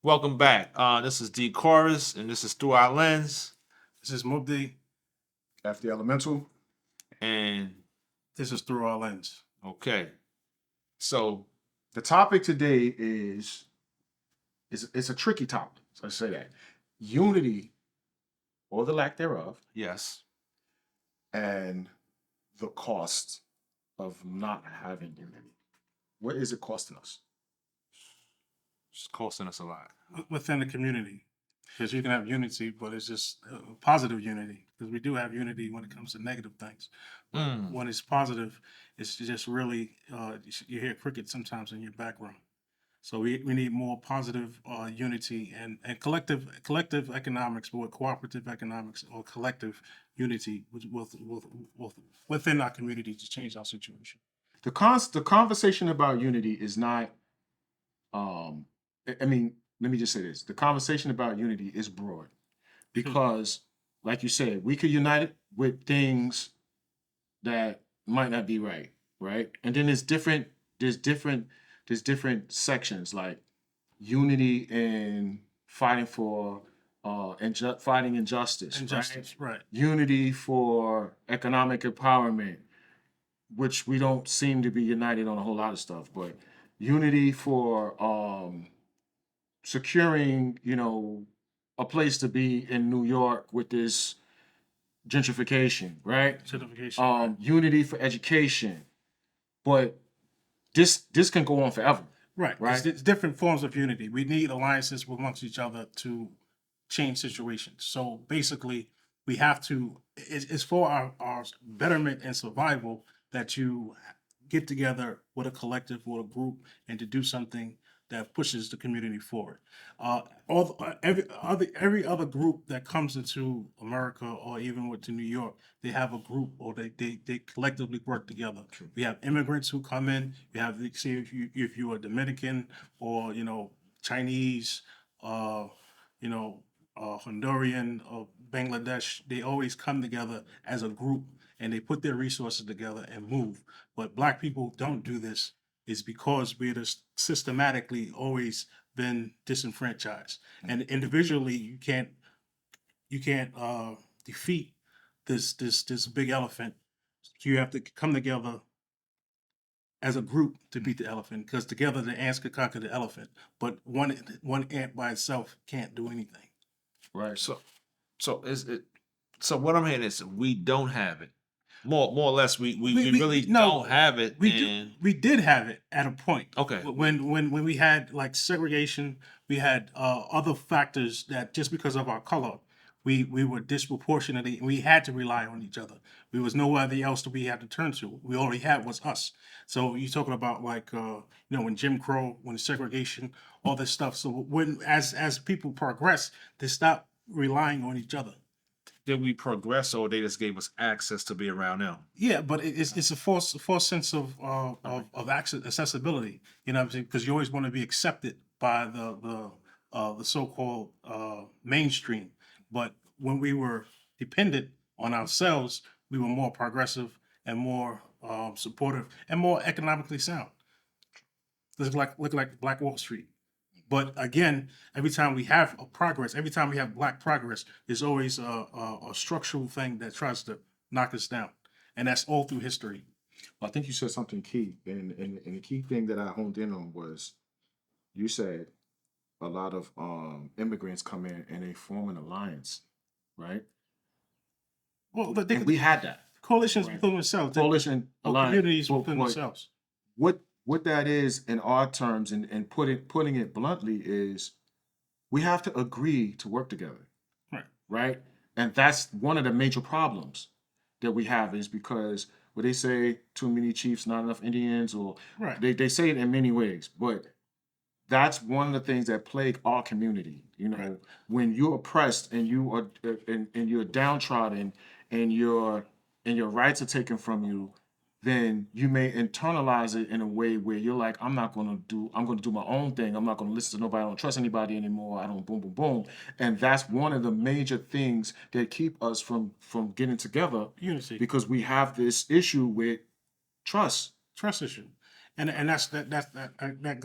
Welcome back. This is D Chorus, and this is Through Our Lens. This is Mubdi. After the elemental. And This is Through Our Lens. okay, so The topic today is it's a tricky topic. So I say that unity or the lack thereof, yes, and the cost of not having unity. What is it costing us? it's costing us a lot. Within the community, because you can have unity, but it's just positive unity, because we do have unity when it comes to negative things. When it's positive, it's just really, you hear crickets sometimes in your background. So we need more positive unity and collective economics, but with cooperative economics or collective unity within our community to change our situation. The conversation about unity is not. I mean, let me just say this: the conversation about unity is broad because, like you said, we could unite it with things that might not be right, right? And then there's different sections like unity in fighting for fighting injustice, Injustice, right? Unity for economic empowerment, which we don't seem to be united on a whole lot of stuff, but unity for securing, a place to be in New York with this gentrification, right? Certification. Unity for education, but this can go on forever. Right. It's different forms of unity. We need alliances amongst each other to change situations. So basically, we have to, it's for our betterment and survival that you get together with a collective or a group and to do something that pushes the community forward. Every other group that comes into America or even to New York, they have a group or they collectively work together. True. We have immigrants who come in. You have see if you are Dominican or Chinese, Honduran or Bangladesh. They always come together as a group and they put their resources together and move. But Black people don't do this. Is because we're just systematically always been disenfranchised, and individually you can't defeat this big elephant. You have to come together as a group to beat the elephant, because together the ants could conquer the elephant, but one ant by itself can't do anything. Right. So is it? So what I'm hearing is we don't have it. More or less, we really don't have it. We did have it at a point. Okay. When we had like segregation, we had other factors that just because of our color, we were disproportionately. We had to rely on each other. There was nobody else that we had to turn to. We already had was us. So you're talking about like when Jim Crow, when segregation, all this stuff. So when as people progress, they stop relying on each other. Did we progress, or they just gave us access to be around them? Yeah, but it's a false sense of accessibility. You know what I'm saying? Because you always want to be accepted by the so-called mainstream. But when we were dependent on ourselves, we were more progressive and more supportive and more economically sound. Look like Black Wall Street. But again, every time we have a progress, every time we have Black progress, there's always a structural thing that tries to knock us down, and that's all through history. I think you said something key, and the key thing that I honed in on was you said a lot of immigrants come in and they form an alliance, right? Well, And we had that coalitions right. within themselves, coalition alliance, communities within themselves. What that is in our terms, and putting it bluntly, is we have to agree to work together. Right. And that's one of the major problems that we have, is because what they say, too many chiefs, not enough Indians, or Right. they say it in many ways, but that's one of the things that plague our community. Right. When you're oppressed and you are and you're downtrodden and your rights are taken from you, then you may internalize it in a way where you're like, I'm going to do my own thing. I'm not going to listen to nobody. I don't trust anybody anymore. I don't boom, boom, boom. And that's one of the major things that keep us from getting together. Unity. Because we have this issue with trust. Trust issue. And that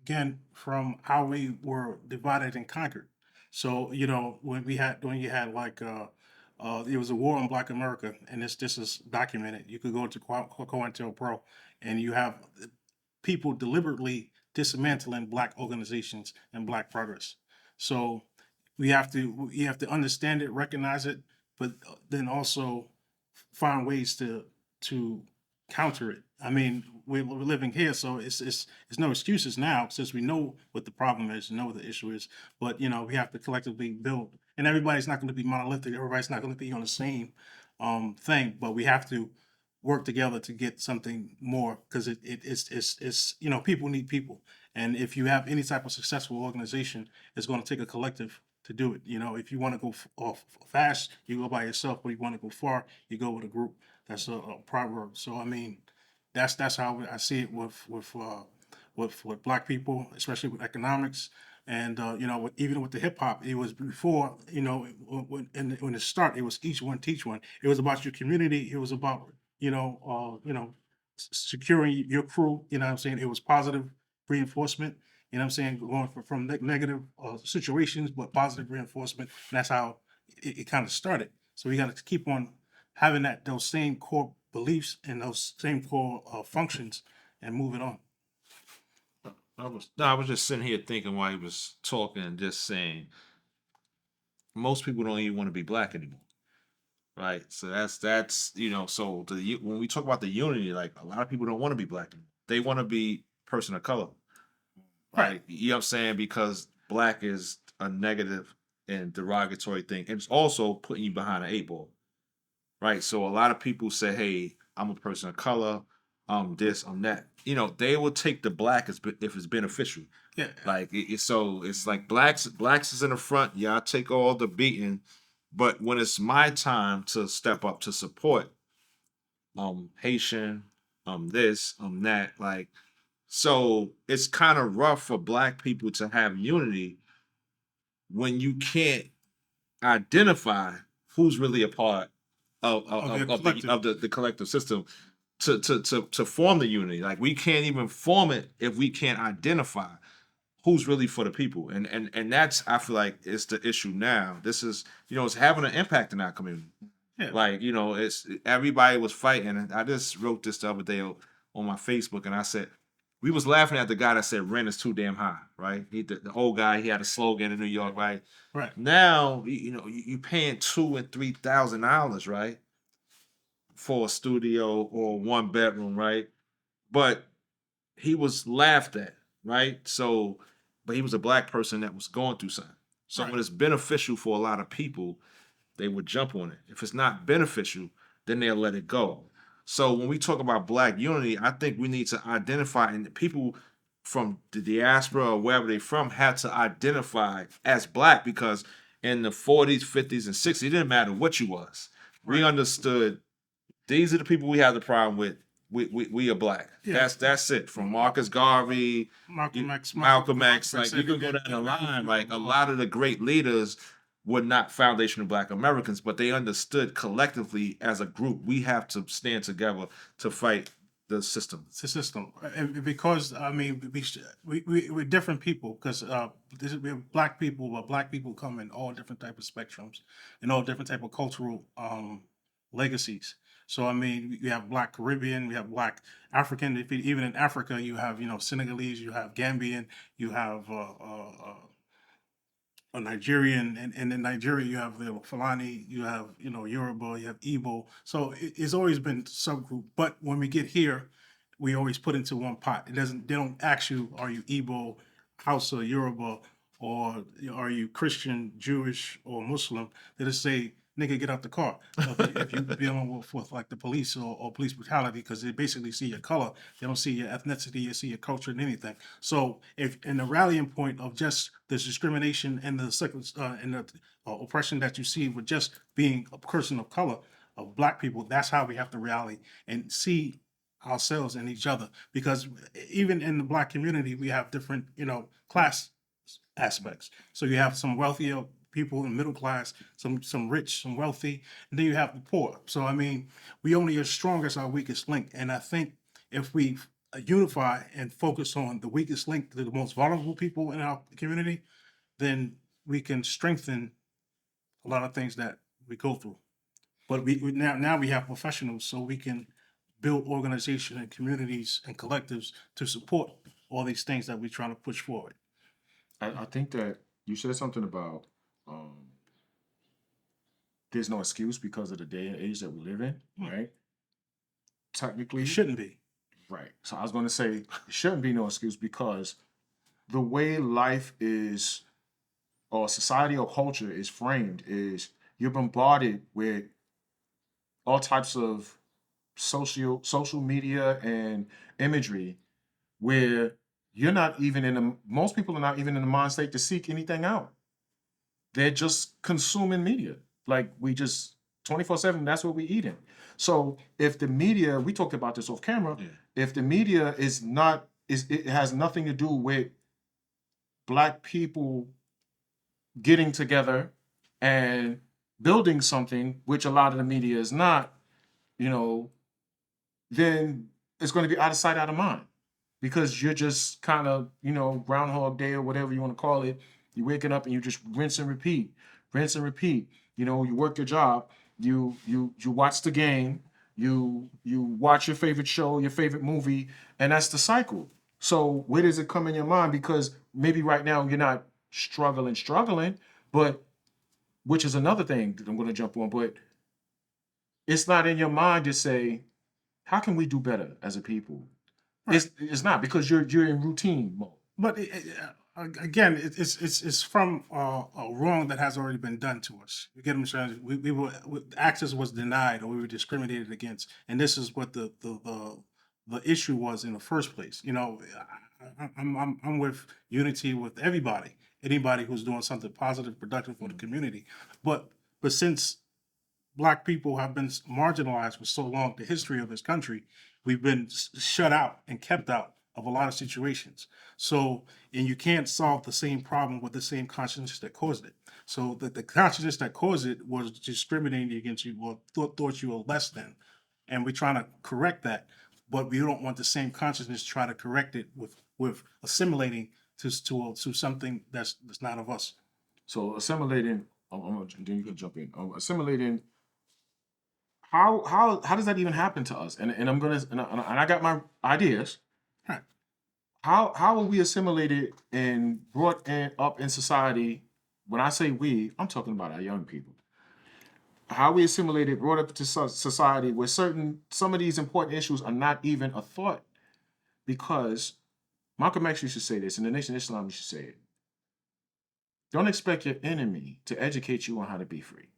again from how we were divided and conquered. So when you had like it was a war on Black America, and this is documented. You could go to COINTELPRO, and you have people deliberately dismantling Black organizations and Black progress. So we have to understand it, recognize it, but then also find ways to counter it. I mean, we're living here, so it's no excuses now since we know what the problem is, know what the issue is. But we have to collectively build, and everybody's not going to be monolithic. Everybody's not going to be on the same thing, but we have to work together to get something more because it's people need people, and if you have any type of successful organization, it's going to take a collective to do it. If you want to go off fast, you go by yourself, but you want to go far, you go with a group. That's a proverb. So I mean, that's how I see it with Black people, especially with economics. And even with the hip hop, it was before when it started, it was each one teach one. It was about your community. It was about securing your crew. You know what I'm saying? It was positive reinforcement. You know what I'm saying? Going from negative situations, but positive reinforcement. And that's how it kind of started. So we got to keep on having those same core beliefs and those same core functions and moving on. I was just sitting here thinking while he was talking and just saying, most people don't even want to be Black anymore, right? So that's so when we talk about the unity, like a lot of people don't want to be Black anymore. They want to be person of color, right? You know what I'm saying? Because Black is a negative and derogatory thing. It's also putting you behind an 8 ball, right? So a lot of people say, "Hey, I'm a person of color. I'm this, I'm that." They will take the Black if it's beneficial. Yeah. Like so it's like blacks is in the front. Yeah, I take all the beating, but when it's my time to step up to support, Haitian, this, that, like, so it's kind of rough for Black people to have unity when you can't identify who's really a part of the collective system to form the unity. Like we can't even form it if we can't identify who's really for the people. And that's, I feel like, it's the issue now. This is, it's having an impact in our community. Yeah. Like, it's everybody was fighting. And I just wrote this the other day on my Facebook, and I said, we was laughing at the guy that said rent is too damn high, right? The old guy, he had a slogan in New York, right? Right. Now, you paying $2,000 and $3,000, right, for a studio or 1 bedroom, right? But he was laughed at, right? So, but he was a Black person that was going through something. So Right. when it's beneficial for a lot of people, they would jump on it. If it's not beneficial, then they'll let it go. So when we talk about Black unity, I think we need to identify, and people from the diaspora or wherever they're from had to identify as Black, because in the 40s, 50s, and 60s, it didn't matter what you was. Right. We understood these are the people we have the problem with. We are Black. Yeah. That's it. From Marcus Garvey, Malcolm X. Like you can go down the line. Like a lot of the great leaders were not foundational Black Americans, but they understood collectively as a group we have to stand together to fight the system. It's a system, and because I mean we're different people because we're Black people, but Black people come in all different type of spectrums and all different type of cultural legacies. So I mean, we have Black Caribbean, we have Black African. Even in Africa, you have Senegalese, you have Gambian, you have a Nigerian, and in Nigeria you have the Fulani, you have Yoruba, you have Igbo. So it's always been subgroup. But when we get here, we always put into one pot. They don't ask you, are you Igbo, Hausa, Yoruba, or are you Christian, Jewish, or Muslim? They just say, nigga, get out the car. If you're dealing with like the police or police brutality, because they basically see your color, they don't see your ethnicity, they see your culture and anything. So if in the rallying point of just this discrimination and the oppression that you see with just being a person of color, of Black people, that's how we have to rally and see ourselves and each other. Because even in the Black community, we have different, class aspects. So you have some wealthier people in middle class, some rich, some wealthy, and then you have the poor. So I mean, we only as strong as our weakest link. And I think if we unify and focus on the weakest link to the most vulnerable people in our community, then we can strengthen a lot of things that we go through. But now we have professionals, so we can build organization and communities and collectives to support all these things that we're trying to push forward. I think that you said something about there's no excuse because of the day and age that we live in, right? Technically, It shouldn't be. right. So I was going to say it shouldn't be no excuse because the way life is, or society or culture is framed, is you're bombarded with all types of social media and imagery where you're not even in the most people are not even in the mind state to seek anything out. They're just consuming media. Like we just 24/7, that's what we eating. So if the media, we talked about this off camera, if the media is not it has nothing to do with black people getting together and building something, which a lot of the media is not, you know, then it's going to be out of sight, out of mind. Because you're just kind of, Groundhog Day or whatever you want to call it. You're waking up and you just rinse and repeat, rinse and repeat. You work your job, you watch the game, you watch your favorite show, your favorite movie, and that's the cycle. So where does it come in your mind? Because maybe right now you're not struggling, but which is another thing that I'm going to jump on, but it's not in your mind to say, how can we do better as a people? Right. It's not because you're in routine mode. But again, it's from a wrong that has already been done to us. You get what I'm saying? Access was denied or we were discriminated against, and this is what the issue was in the first place. I'm with unity with everybody, anybody who's doing something positive, productive for the community. But since Black people have been marginalized for so long, the history of this country, we've been shut out and kept out of a lot of situations. So, and you can't solve the same problem with the same consciousness that caused it. So the consciousness that caused it was discriminating against you or thought you were less than. And we're trying to correct that, but we don't want the same consciousness to try to correct it with assimilating to something that's not of us. So assimilating, then you can jump in. Assimilating. How does that even happen to us? And I'm gonna and I got my ideas. Right. How are we assimilated and brought up in society? When I say we, I'm talking about our young people. How we assimilated, brought up to society where some of these important issues are not even a thought, because Malcolm X used to say this, and the Nation of Islam used to say it. Don't expect your enemy to educate you on how to be free.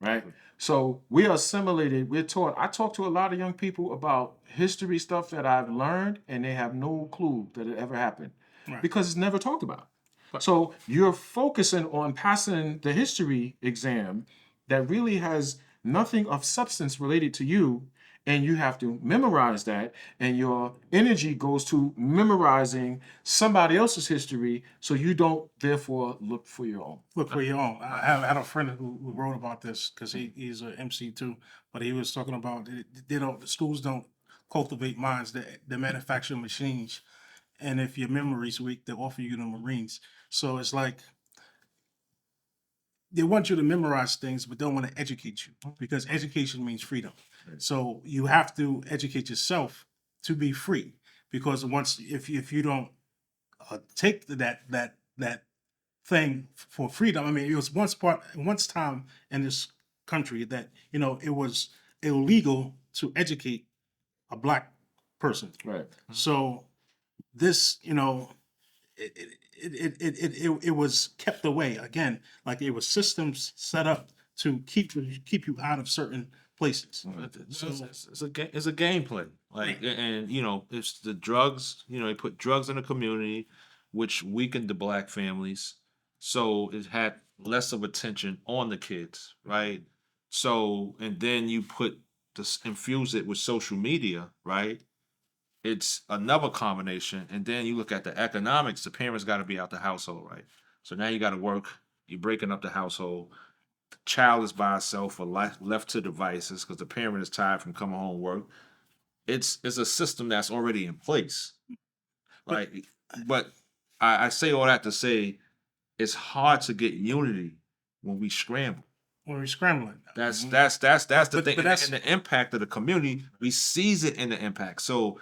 Right? So we are assimilated, we're taught. I talk to a lot of young people about history stuff that I've learned, and they have no clue that it ever happened. Right. Because it's never talked about. So you're focusing on passing the history exam that really has nothing of substance related to you, and you have to memorize that, and your energy goes to memorizing somebody else's history, so you don't therefore look for your own. Look for your own. I had a friend who wrote about this because he's an MC too, but he was talking about the schools don't cultivate minds, they manufacture machines, and if your memory's weak, they offer you the Marines. So it's like they want you to memorize things, but don't want to educate you, because education means freedom. Right. So you have to educate yourself to be free, because if you don't take that thing for freedom. I mean, it was once time in this country that it was illegal to educate a Black person. Right. So this, it was kept away again, like it was systems set up to keep you out of certain places. So it's a gameplay, like, and it's the drugs. They put drugs in the community, which weakened the Black families, so it had less of attention on the kids, right? So, and then you infuse it with social media, right? It's another combination. And then you look at the economics, the parents got to be out the household, right? So now you got to work, you're breaking up the household. The child is by itself or left to devices because the parent is tired from coming home work. it's a system that's already in place. But Like, but I say all that to say it's hard to get unity when we scramble. when we're scrambling. That's the But thing, but that's and the impact of the community. We sees it in the impact. So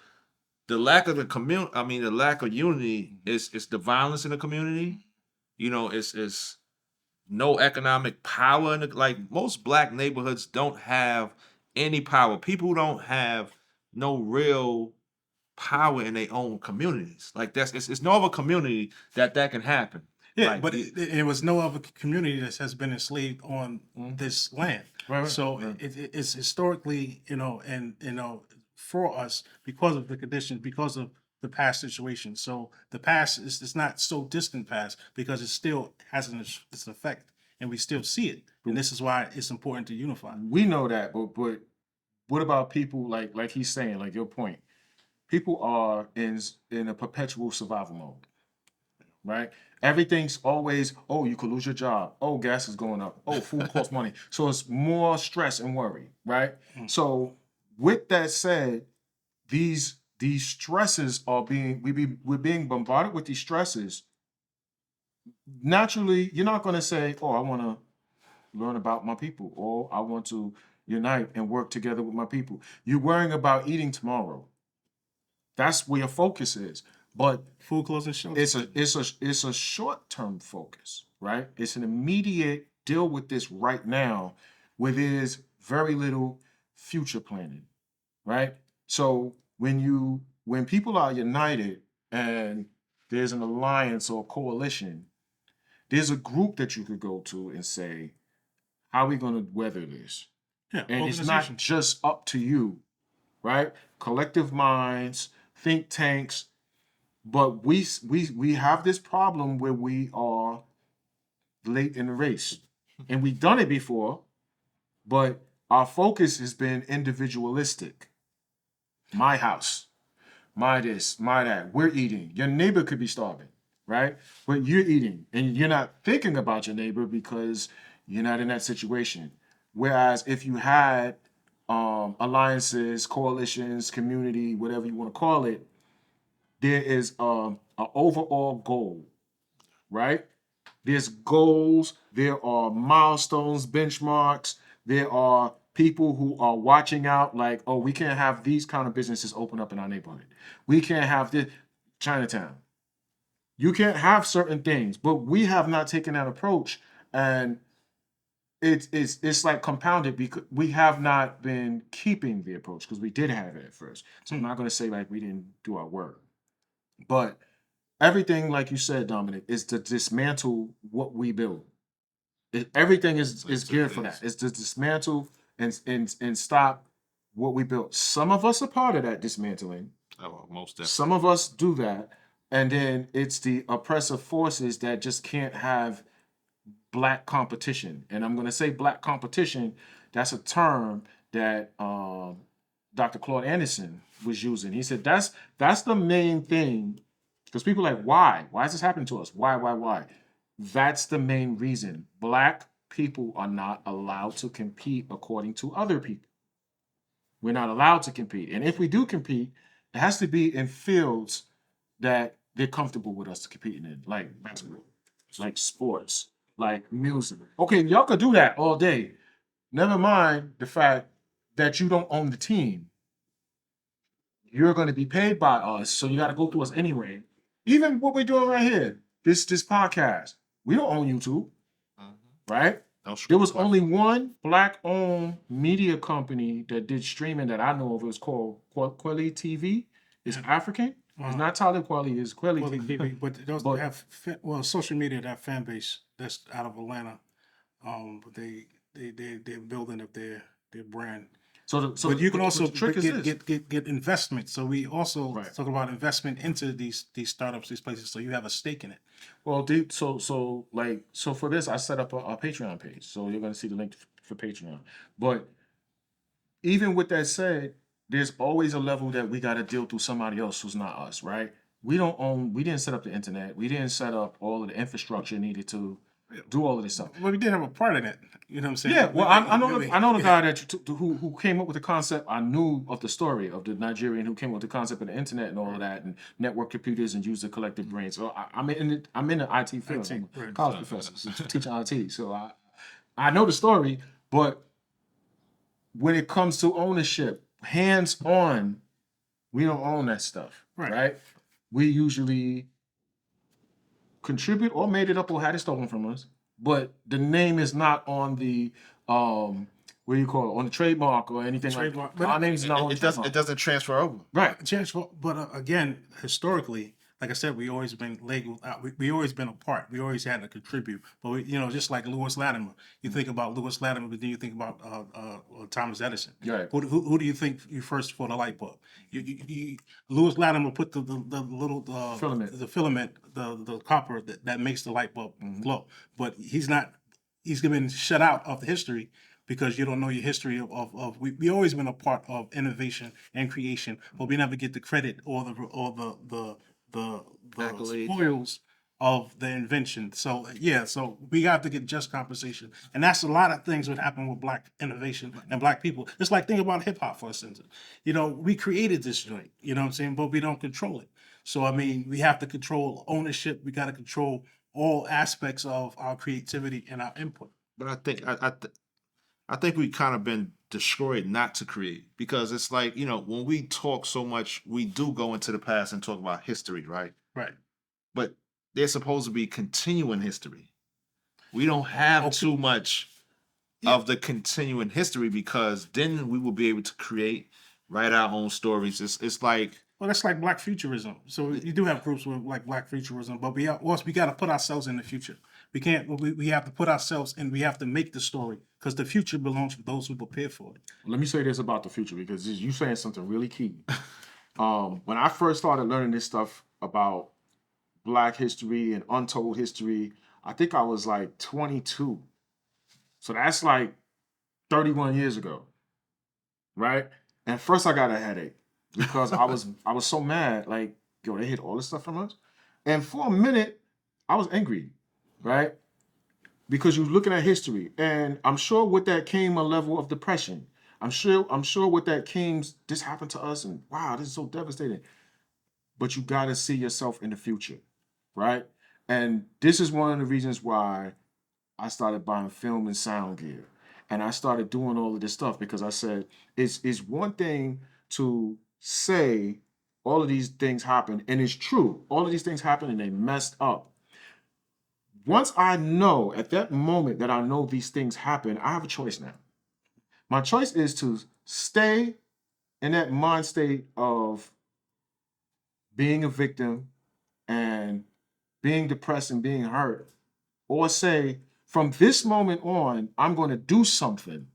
the lack of the community, I mean, the lack of unity is the violence in the community. You know, it's no economic power in the, like most black neighborhoods don't have any power. People don't have no real power in their own communities. Like that's it's no other community that can happen. Yeah, Like but it was no other community that has been enslaved on this land. Right, right, So right. it's historically, and for us because of the conditions, because of the past situation. So the past is it's not so distant past because it still has its effect, and we still see it. And this is why it's important to unify. We know that, but what about people like he's saying, like your point? People are in a perpetual survival mode, right? Everything's always, oh, you could lose your job. Oh, gas is going up. Oh, food costs money. So it's more stress and worry, right? So with that said, these stresses are we're being bombarded with these stresses. Naturally, you're not going to say, oh, I want to learn about my people, or I want to unite and work together with my people. You're worrying about eating tomorrow. That's where your focus is. But Food, clothes, and shelter. it's a short-term focus, right? It's an immediate deal with this right now where there's very little future planning, right? So when people are united and there's an alliance or coalition, there's a group that you could go to and say, how are we going to weather this? Yeah, And it's organization. not just up to you, right? Collective minds, think tanks, but we have this problem where we are late in the race, and we've done it before, but our focus has been individualistic. My house, my this, my that. We're eating. Your neighbor could be starving, right? But you're eating, and you're not thinking about your neighbor because you're not in that situation. Whereas if you had alliances, coalitions, community, whatever you want to call it, there is an overall goal, right? There's goals, there are milestones, benchmarks, there are people who are watching out, like, oh, we can't have these kind of businesses open up in our neighborhood. We can't have this Chinatown. You can't have certain things, but we have not taken that approach, and it's like compounded because we have not been keeping the approach because we did have it at first. So I'm not going to say like we didn't do our work, but everything, like you said, Dominic, is to dismantle what we build. Everything is geared for that. It's to dismantle and stop what we built. Some of us are part of that dismantling. oh, most definitely. Some of us do that, and then it's the oppressive forces that just can't have black competition. And I'm going to say black competition. That's a term that Dr. Claude Anderson was using. He said that's the main thing because people are like, why? Why is this happening to us? Why? That's the main reason. Black people are not allowed to compete according to other people. We're not allowed to compete. And if we do compete, it has to be in fields that they're comfortable with us competing in, like basketball, like sports, like music. Okay, y'all could do that all day. Never mind the fact that you don't own the team. You're going to be paid by us, so you got to go through us anyway. Even what we're doing right here, this podcast, we don't own YouTube, right? There was only one black-owned media company that did streaming that I know of. It was called Kweli TV. It's African. It's not Talib Kweli. It's Kweli TV. But those have social media, that fan base that's out of Atlanta. But they're building up their brand. But you can also get investment. So we also talk about investment into these startups, these places. So you have a stake in it. Well, so for this, I set up a Patreon page. So you're going to see the link for Patreon. But even with that said, there's always a level that we got to deal through somebody else who's not us, right? We didn't set up the internet. We didn't set up all of the infrastructure needed to do all of this stuff. Well, we did have a part in it. You know what I'm saying? Yeah, well, I know the yeah. guy who came up with the concept. I knew of the story of the Nigerian who came up with the concept of the internet and all of that, and network computers and use the collective brain. So I'm in the IT field. IT, I'm a right. college professor, so teaching IT. So I know the story, but when it comes to ownership, hands on, we don't own that stuff, Right. right? We usually contribute or made it up or had it stolen from us, but the name is not on the what do you call it, on the trademark or anything Trademark. like But that. Our name's not on the trademark. It doesn't transfer over. Right. Chance, but again, historically, like I said, we always been labeled out. We always been a part. We always had to contribute. But we, just like Lewis Latimer, you think about Lewis Latimer, but then you think about Thomas Edison. Right. Who do you think you first for the light bulb? Lewis Latimer put the little Filament. the filament, the copper that makes the light bulb glow. But he's not. He's been shut out of the history because you don't know your history of we always been a part of innovation and creation, but we never get the credit or the Accolades. spoils of the invention. So yeah, so we have to get just compensation, and that's a lot of things that happen with black innovation and black people. It's like think about hip hop for instance. We created this joint, you know what I'm saying, but we don't control it. So I mean, we have to control ownership. We got to control all aspects of our creativity and our input. But I think we kind of been destroyed not to create, because it's like, when we talk so much, we do go into the past and talk about history, right? Right. But there's supposed to be continuing history. We don't have too much of the continuing history, because then we will be able to create, write our own stories. It's like, Well, that's like Black futurism. So you do have groups with like Black futurism, but we got to put ourselves in the future. We can't. We have to put ourselves in. We have to make the story because the future belongs to those who prepare for it. Let me say this about the future, because you saying something really key. When I first started learning this stuff about Black history and untold history, I think I was like 22. So that's like 31 years ago, right? And first I got a headache because I was so mad, like, yo, they hid all this stuff from us. And for a minute, I was angry, right? Because you're looking at history, and I'm sure with that came a level of depression. I'm sure with that came, this happened to us, and wow, this is so devastating. But you got to see yourself in the future, right? And this is one of the reasons why I started buying film and sound gear, and I started doing all of this stuff, because I said it's one thing to say all of these things happen, and it's true. All of these things happen, and they messed up. Once I know at that moment that I know these things happen, I have a choice now. My choice is to stay in that mind state of being a victim and being depressed and being hurt, or say, from this moment on, I'm going to do something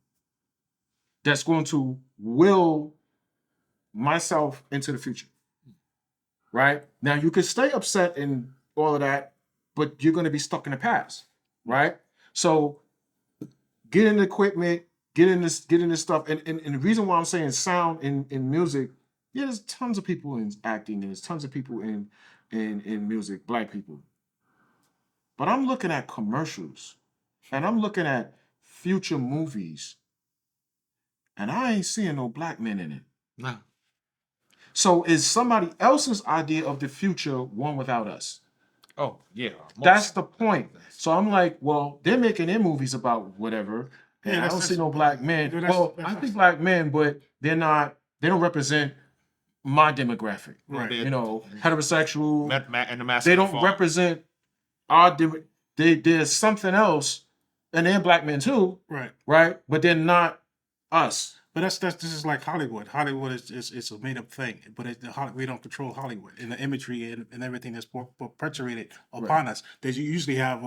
that's going to will myself into the future. Right? Now, you could stay upset and all of that, but you're going to be stuck in the past. Right? So get in the equipment, get in this stuff. And the reason why I'm saying sound in music, yeah, there's tons of people in acting, and there's tons of people in music, Black people. But I'm looking at commercials, and I'm looking at future movies, and I ain't seeing no Black men in it. no. So is somebody else's idea of the future one without us? Oh, yeah. That's the point. So I'm like, well, they're making their movies about whatever, and I don't see no Black men. Well, I think Black men, but they don't represent my demographic. Right. Heterosexual. And the master They don't represent our there's something else, and they're Black men too, Right. right? But they're not us. But this is like Hollywood. Hollywood is a made up thing, but we don't control Hollywood and the imagery and everything that's perpetuated upon us. They usually have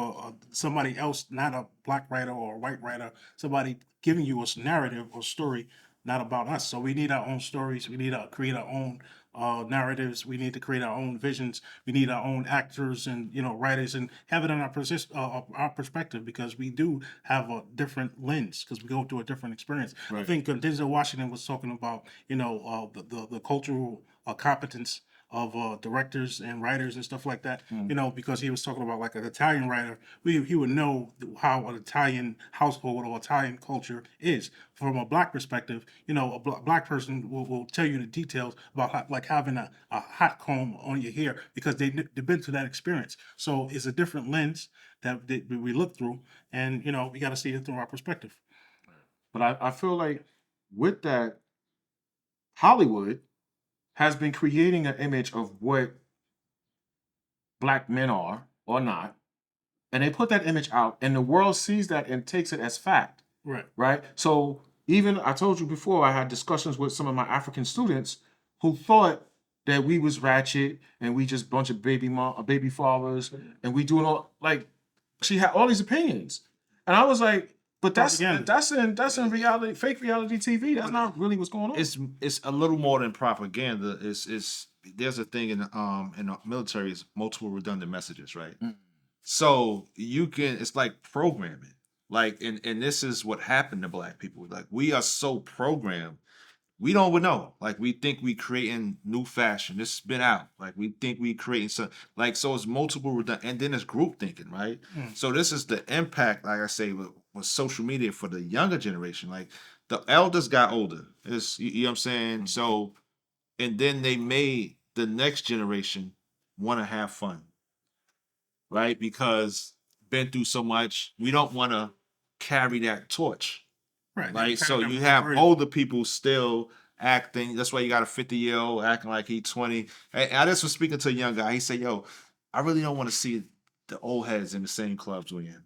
somebody else, not a Black writer or a white writer, somebody giving you a narrative or story, not about us. So we need our own stories. We need to create our own narratives. We need to create our own visions. We need our own actors and writers, and have it in our perspective, because we do have a different lens because we go through a different experience. Right. I think Denzel Washington was talking about the cultural competence directors and writers and stuff like that. You know, because he was talking about like an Italian writer, he would know how an Italian household or Italian culture is. From a black perspective, you know, a black person will tell you the details about like having a hot comb on your hair because they've been through that experience. So it's a different lens that we look through, and you know, we got to see it through our perspective. But I feel like with that, Hollywood has been creating an image of what black men are or not, and they put that image out, and the world sees that and takes it as fact. Right. Right. So even I told you before, I had discussions with some of my African students who thought that we was ratchet and we just bunch of baby fathers and we doing all like she had all these opinions, and I was like, but that's in reality, fake reality TV. That's not really what's going on. It's a little more than propaganda. It's there's a thing in the military is multiple redundant messages, right? So you can it's like programming. Like and this is what happened to black people. Like we are so programmed, we don't even know. Like we think we creating new fashion. This has been out. Like we think we creating some like so it's multiple redundant and then it's group thinking, right? So this is the impact, like I say, with social media for the younger generation. Like the elders got older. It's you know what I'm saying? So and then they made the next generation want to have fun. Right? Because been through so much, we don't want to carry that torch. Right. Right. So you have older people still acting. That's why you got a 50-year-old acting like he's 20. And I just was speaking to a young guy. He said, yo, I really don't want to see the old heads in the same clubs we're in.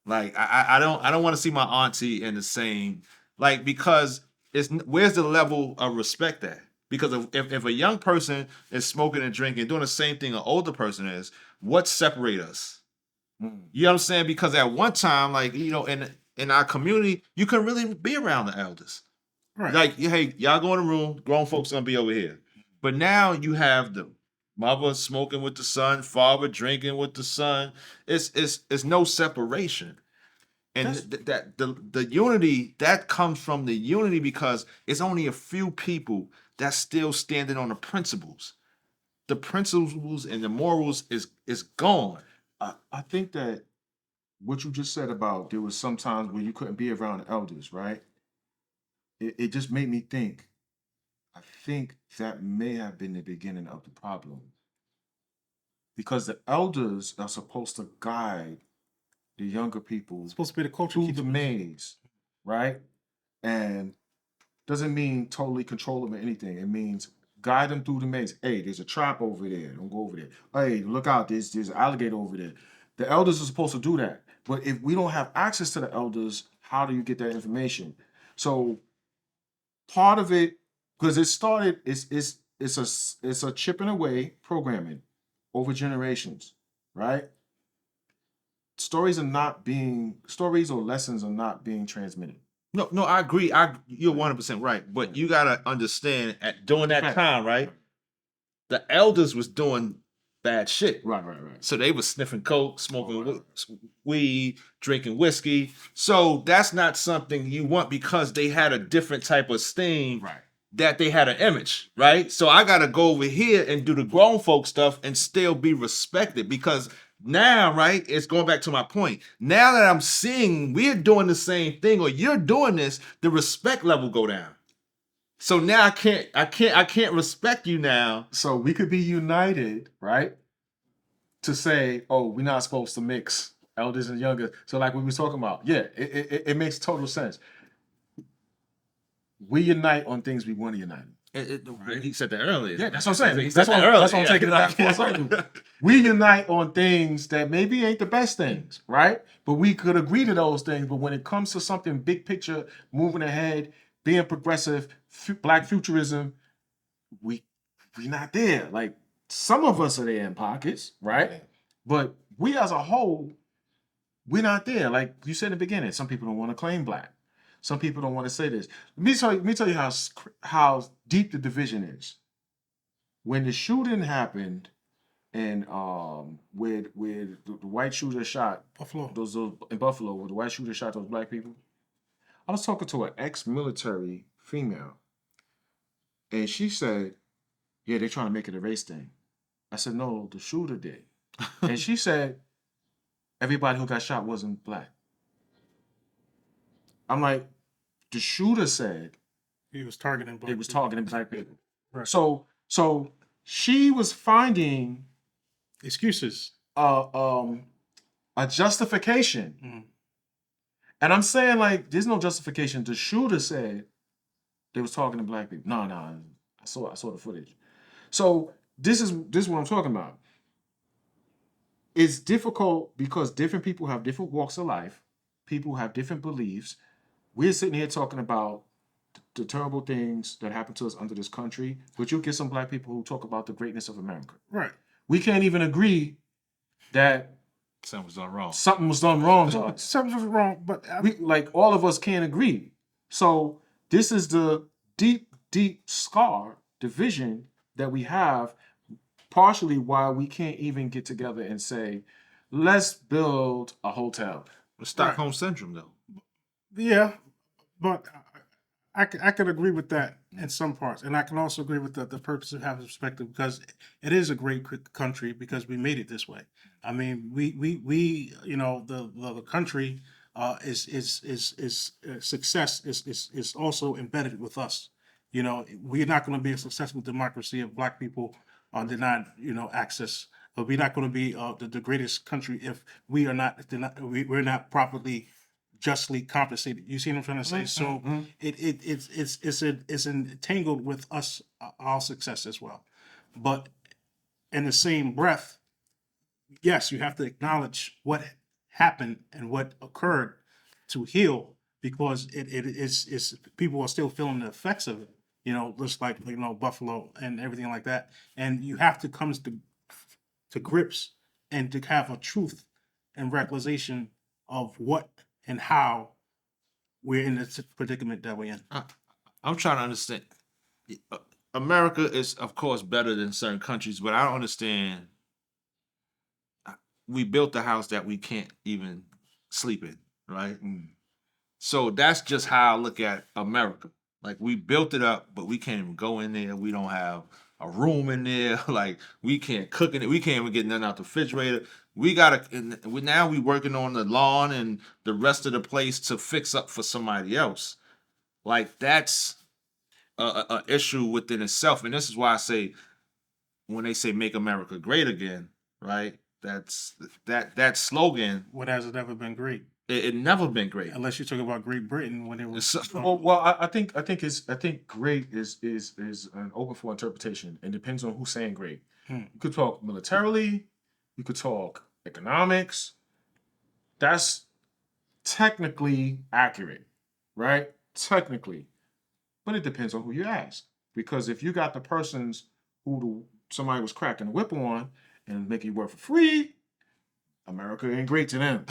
Like I don't want to see my auntie in the same because it's where's the level of respect at? Because if a young person is smoking and drinking, doing the same thing an older person is, what separate us? You know what I'm saying? Because at one time, like, you know, in our community, you couldn't really be around the elders. Right. Like, hey, y'all go in the room, grown folks gonna be over here. But now you have the mother smoking with the son, father drinking with the son. It's no separation. And that the unity that comes from the unity because it's only a few people that's still standing on the principles. The principles and the morals is gone. I think that what you just said about there was sometimes where you couldn't be around the elders, right? It just made me think. I think that may have been the beginning of the problem. Because the elders are supposed to guide the younger people It's supposed to be the culture through keeps the maze, right? And doesn't mean totally control them or anything. It means guide them through the maze. Hey, there's a trap over there. Don't go over there. Hey, look out, there's an alligator over there. The elders are supposed to do that. But if we don't have access to the elders, how do you get that information? So part of it, because it started, it's a chipping away programming over generations, right? Stories or lessons are not being transmitted. No, I agree. You're 100% right. But you gotta understand during that time, right? The elders was doing bad shit. Right. So they was sniffing coke, smoking weed, drinking whiskey. So that's not something you want because they had a different type of steam. Right. That they had an image, right? So I gotta go over here and do the grown folk stuff and still be respected because now, right, it's going back to my point. Now that I'm seeing we're doing the same thing or you're doing this, the respect level go down. So now I can't respect you now. So we could be united, right? To say, oh, we're not supposed to mix elders and younger. So like we was talking about, yeah, it makes total sense. We unite on things we want to unite. Right? He said that earlier. Yeah, that's what I'm saying. That's what I'm taking it back for a second. We unite on things that maybe ain't the best things, right? But we could agree to those things. But when it comes to something big picture, moving ahead, being progressive, black futurism, we not there. Like some of us are there in pockets, right? But we as a whole, we're not there. Like you said in the beginning, some people don't want to claim black. Some people don't want to say this. Let me tell you how deep the division is. When the shooting happened, and where the white shooter shot Buffalo. those in Buffalo, where the white shooter shot those black people, I was talking to an ex-military female, and she said yeah, they're trying to make it a race thing. I said, no, the shooter did. And she said, everybody who got shot wasn't black. I'm like, the shooter said He was targeting black it was people. targeting black people. Right. So she was finding Excuses. a justification. Mhm. And I'm saying, like, there's no justification. The shooter said they was talking to black people. No, I saw the footage. So this is what I'm talking about. It's difficult because different people have different walks of life. People have different beliefs. We're sitting here talking about the terrible things that happen to us under this country, but you get some black people who talk about the greatness of America. Right. We can't even agree that Something was done wrong. something was done wrong to us. Something was wrong, but We, like, all of us can't agree. So this is the deep scar division that we have, partially why we can't even get together and say, let's build a hotel. Stockholm Syndrome, though. yeah, but I could agree with that in some parts, and I can also agree with the purpose of having perspective, because it is a great country because we made it this way. I mean, we you know, the country is success is also embedded with us. You know, we're not going to be a successful democracy if black people are denied, you know, access. But we're not going to be the greatest country if we are not, we're not properly justly compensated. You see what I'm trying to say? So it's entangled with us, our success as well. But in the same breath, yes, you have to acknowledge what happened and what occurred to heal, because it is people are still feeling the effects of it. You know, just like, you know, Buffalo and everything like that. And you have to come to grips and to have a truth and realization of what and how we're in the predicament that we're in. I'm trying to understand. America is, of course, better than certain countries, but I don't understand. We built the house that we can't even sleep in, right? So that's just how I look at America. Like, we built it up, but we can't even go in there. We don't have a room in there. Like, we can't cook in it. We can't even get nothing out the refrigerator. We gotta. Now we working on the lawn and the rest of the place to fix up for somebody else. Like, that's a issue within itself, and this is why I say, when they say "Make America Great Again," right? That slogan. What has it ever been great? It never been great. Unless you talk about Great Britain when it was. Well, I think great is an open for interpretation. It depends on who's saying great. You could talk militarily, you could talk economics. That's technically accurate, right? Technically, but it depends on who you ask. Because if you got the persons somebody was cracking a whip on and making you work for free, America ain't great to them.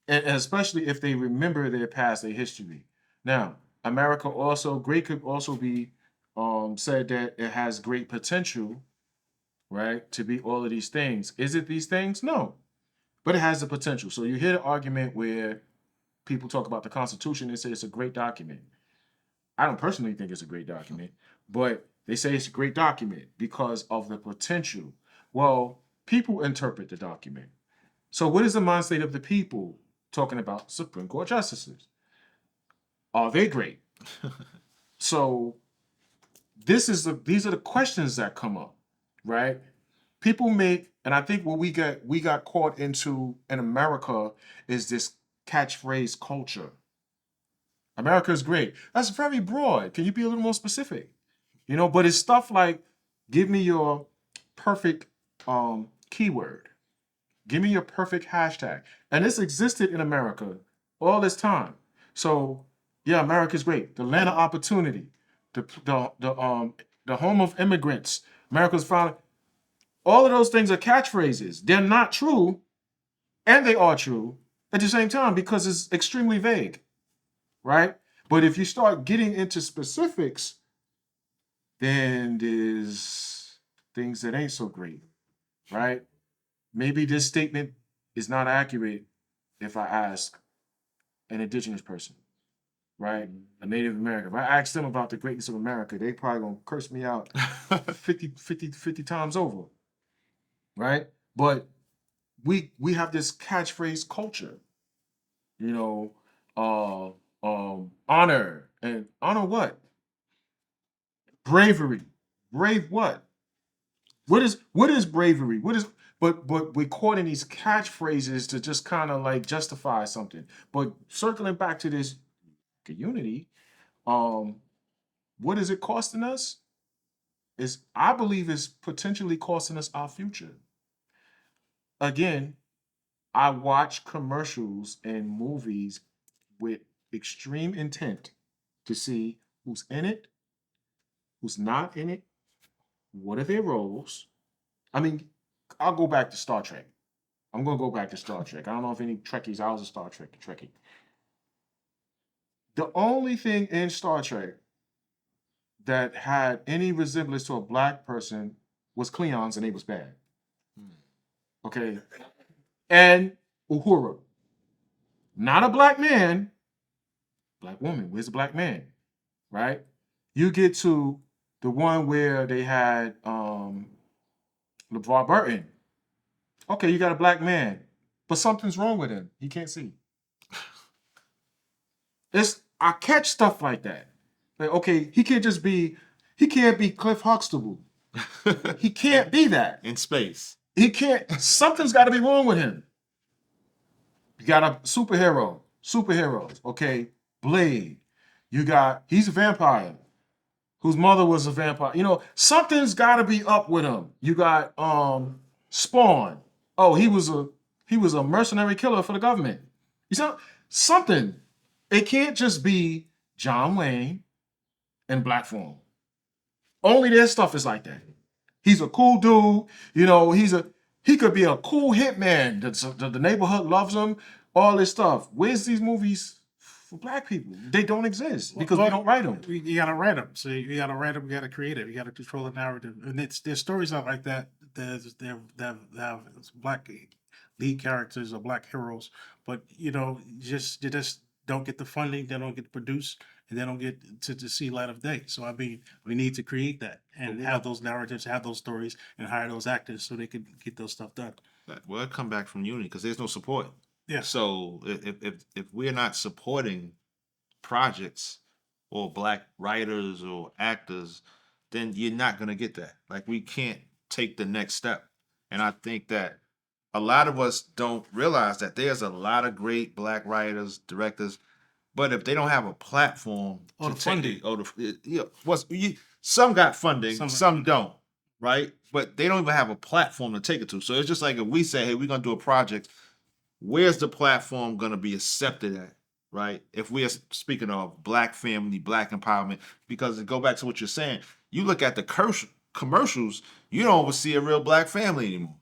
And especially if they remember their past, their history. Now, America also great could also be said that it has great potential, right, to be all of these things. Is it these things? No, but it has the potential. So you hear the argument where people talk about the Constitution and say it's a great document. I don't personally think it's a great document, but they say it's a great document because of the potential. Well, people interpret the document. So what is the mind state of the people talking about Supreme Court justices? Are they great? So these are the questions that come up, right? People make, and I think what we got caught into in America is this catchphrase culture. America is great. That's very broad. Can you be a little more specific? You know, but it's stuff like, give me your perfect keyword. Give me your perfect hashtag. And this existed in America all this time. So yeah, America's great. The land of opportunity, the home of immigrants, America's found. All of those things are catchphrases. They're not true, and they are true at the same time because it's extremely vague, right? But if you start getting into specifics, then there's things that ain't so great, right? Maybe this statement is not accurate if I ask an indigenous person. right? A Native American. If I ask them about the greatness of America, they probably gonna curse me out 50 times over, right? But we have this catchphrase culture, you know, honor and honor what? Bravery. Brave what? What is bravery? What is but we're caught in these catchphrases to just kind of like justify something. But circling back to this unity, um, what is it costing us? Is I believe is potentially costing us our future. Again, I watch commercials and movies with extreme intent to see who's in it, who's not in it, what are their roles. I mean, I'll go back to Star Trek. I'm gonna go back to Star Trek. I don't know if any Trekkies. I was a Star Trek Trekkie. The only thing in Star Trek that had any resemblance to a black person was Cleon's, and they was bad. Okay, and Uhura, not a black man, black woman. Where's the black man? Right? You get to the one where they had LeVar Burton. Okay, you got a black man, but something's wrong with him. He can't see. I catch stuff like that. Like, okay, he can't be Cliff Huxtable. He can't be that. In space. He can't, something's gotta be wrong with him. You got a superheroes, okay? Blade. He's a vampire whose mother was a vampire. You know, something's gotta be up with him. You got Spawn. Oh, he was a mercenary killer for the government. You know, something. It can't just be John Wayne and Black Phone. Only their stuff is like that. He's a cool dude. You know, he could be a cool hitman. The neighborhood loves him. All this stuff. Where's these movies for black people? They don't exist because we don't write them. You gotta write them. So you gotta write them. You gotta create it. You gotta control the narrative. And there's stories out like that. That have black lead characters or black heroes, but you know, they just don't get the funding. They don't get to produce, and they don't get to see light of day. So I mean, we need to create that and have those narratives, have those stories, and hire those actors so they can get those stuff done. Well, it come back from unity because there's no support. Yeah. So if we're not supporting projects or black writers or actors, then you're not gonna get that. Like we can't take the next step. And I think that a lot of us don't realize that there's a lot of great black writers, directors, but if they don't have a platform Or to the take funding. it, or some got funding, Some- some don't, right? But they don't even have a platform to take it to. So it's just like if we say, hey, we're gonna do a project, where's the platform going to be accepted at, right? If we are speaking of black family, black empowerment, because to go back to what you're saying, you look at the commercials, you don't ever see a real black family anymore.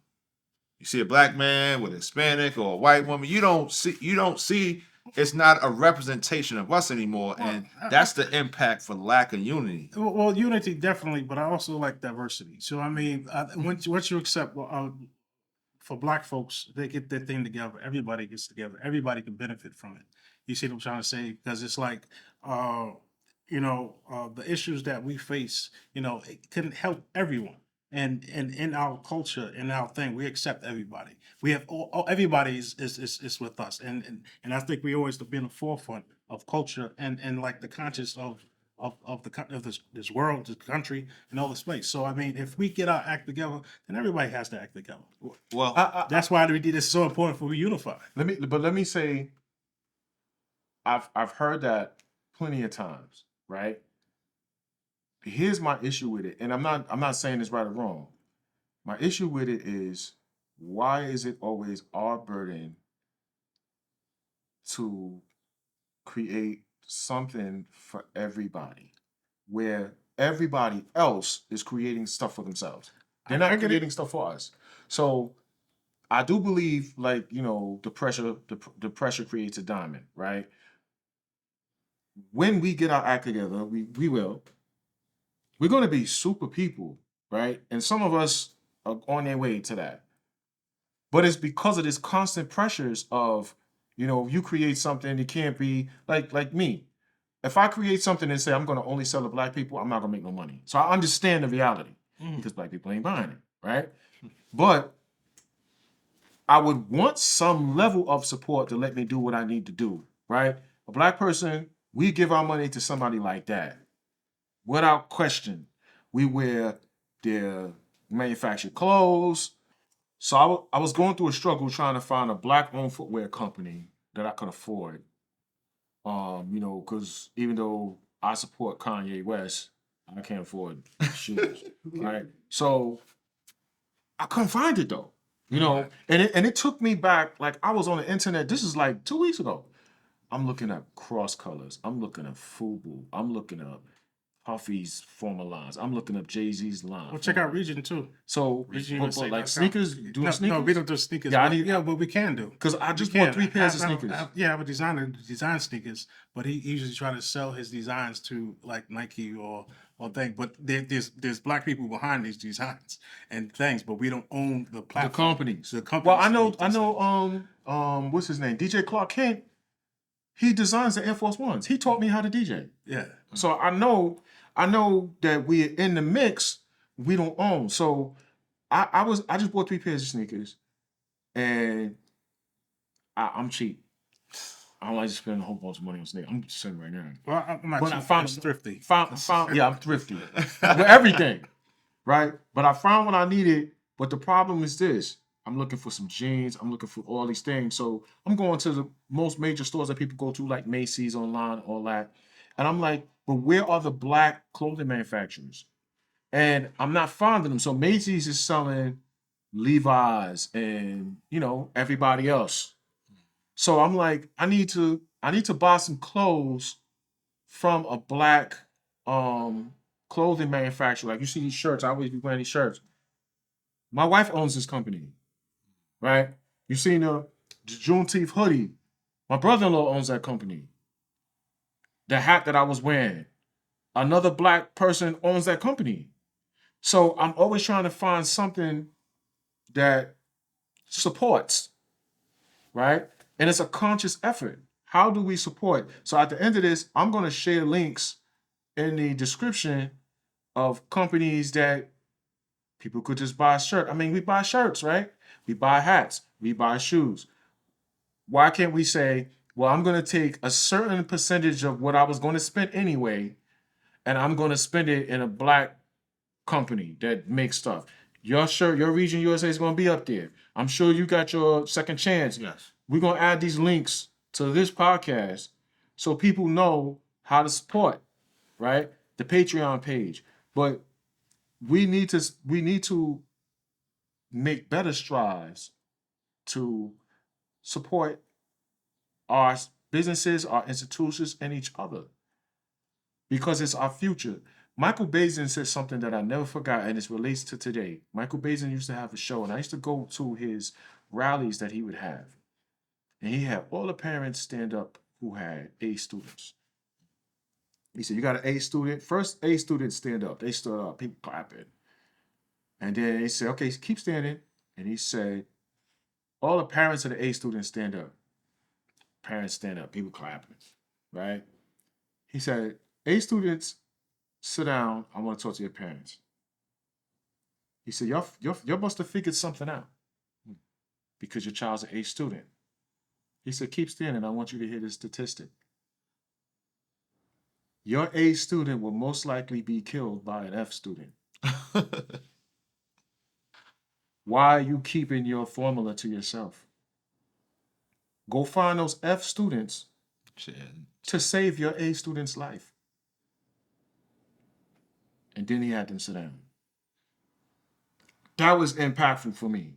You see a black man with a Hispanic or a white woman, you don't see it's not a representation of us anymore, and that's the impact for lack of unity. Well, unity definitely, but I also like diversity. So I mean, once you accept, for black folks, they get their thing together. Everybody gets together. Everybody can benefit from it. You see what I'm trying to say? Because it's like, the issues that we face, it can help everyone. And in our culture, in our thing, we accept everybody. We have everybody is with us, and I think we always be in the forefront of culture and like the conscious of this world, this country, and all this place. So I mean, if we get our act together, then everybody has to act together. Well, That's why it's so important for we unify. Let me say, I've heard that plenty of times, right? Here's my issue with it, and I'm not saying it's right or wrong. My issue with it is, why is it always our burden to create something for everybody, where everybody else is creating stuff for themselves? They're not creating stuff for us. So I do believe, like, the pressure creates a diamond, right? When we get our act together, we will. We're going to be super people, right? And some of us are on their way to that. But it's because of this constant pressures of, you create something, it can't be like me. if I create something and say I'm going to only sell to black people, I'm not going to make no money. So I understand the reality because black people ain't buying it, right? But I would want some level of support to let me do what I need to do, right? A black person, we give our money to somebody like that. Without question, we wear their manufactured clothes. So I was going through a struggle trying to find a black-owned footwear company that I could afford. Because even though I support Kanye West, I can't afford shoes, right? So I couldn't find it though, and it took me back. Like I was on the internet. This is like 2 weeks ago. I'm looking at Cross Colors. I'm looking at Fubu. I'm looking up Puffy's former lines. I'm looking up Jay-Z's line. Well, check out Region too. So, but like sneakers, sneakers? No, we don't do sneakers. Yeah, but we can do. Because I just bought 3 pairs of sneakers. I have a designer who designs sneakers, but he usually try to sell his designs to like Nike or thing. But there's black people behind these designs and things, but we don't own the platform. companies. The companies. Well, I know. What's his name? DJ Clark Kent. He designs the Air Force Ones. He taught me how to DJ. Yeah. So I know that we're in the mix. We don't own. So I just bought 3 pairs of sneakers, and I'm cheap. I don't like to spend a whole bunch of money on sneakers. I'm just saying right now. Well, I'm not. But I'm thrifty. Yeah, I'm thrifty with everything, right? But I found what I needed. But the problem is this: I'm looking for some jeans. I'm looking for all these things. So I'm going to the most major stores that people go to, like Macy's online, all that. And I'm like, but where are the black clothing manufacturers? And I'm not finding them. So Macy's is selling Levi's and everybody else. So I'm like, I need to buy some clothes from a black clothing manufacturer. Like you see these shirts, I always be wearing these shirts. My wife owns this company, right? You seen the Juneteenth hoodie. My brother-in-law owns that company. The hat that I was wearing, another black person owns that company. So I'm always trying to find something that supports, right? And it's a conscious effort. How do we support? So at the end of this, I'm going to share links in the description of companies that people could just buy a shirt. I mean, we buy shirts, right? We buy hats. We buy shoes. Why can't we say, well, I'm going to take a certain percentage of what I was going to spend anyway, and I'm going to spend it in a black company that makes stuff. Your shirt, your Region USA is going to be up there. I'm sure you got your second chance. Yes. We're going to add these links to this podcast so people know how to support, right? The Patreon page. But we need to make better strides to support our businesses, our institutions, and each other, because it's our future. Michael Bazin said something that I never forgot, and it relates to today. Michael Bazin used to have a show, and I used to go to his rallies that he would have. And he had all the parents stand up who had A students. He said, you got an A student? First A student stand up. They stood up, people clapping. And then he said, okay, keep standing. And he said, all the parents of the A students stand up. Parents stand up, people clapping, right? He said, A students, sit down. I want to talk to your parents. He said, y'all must have figured something out because your child's an A student. He said, keep standing. I want you to hear this statistic. Your A student will most likely be killed by an F student. Why are you keeping your formula to yourself? Go find those F students to save your A student's life. And then he had them sit down. That was impactful for me.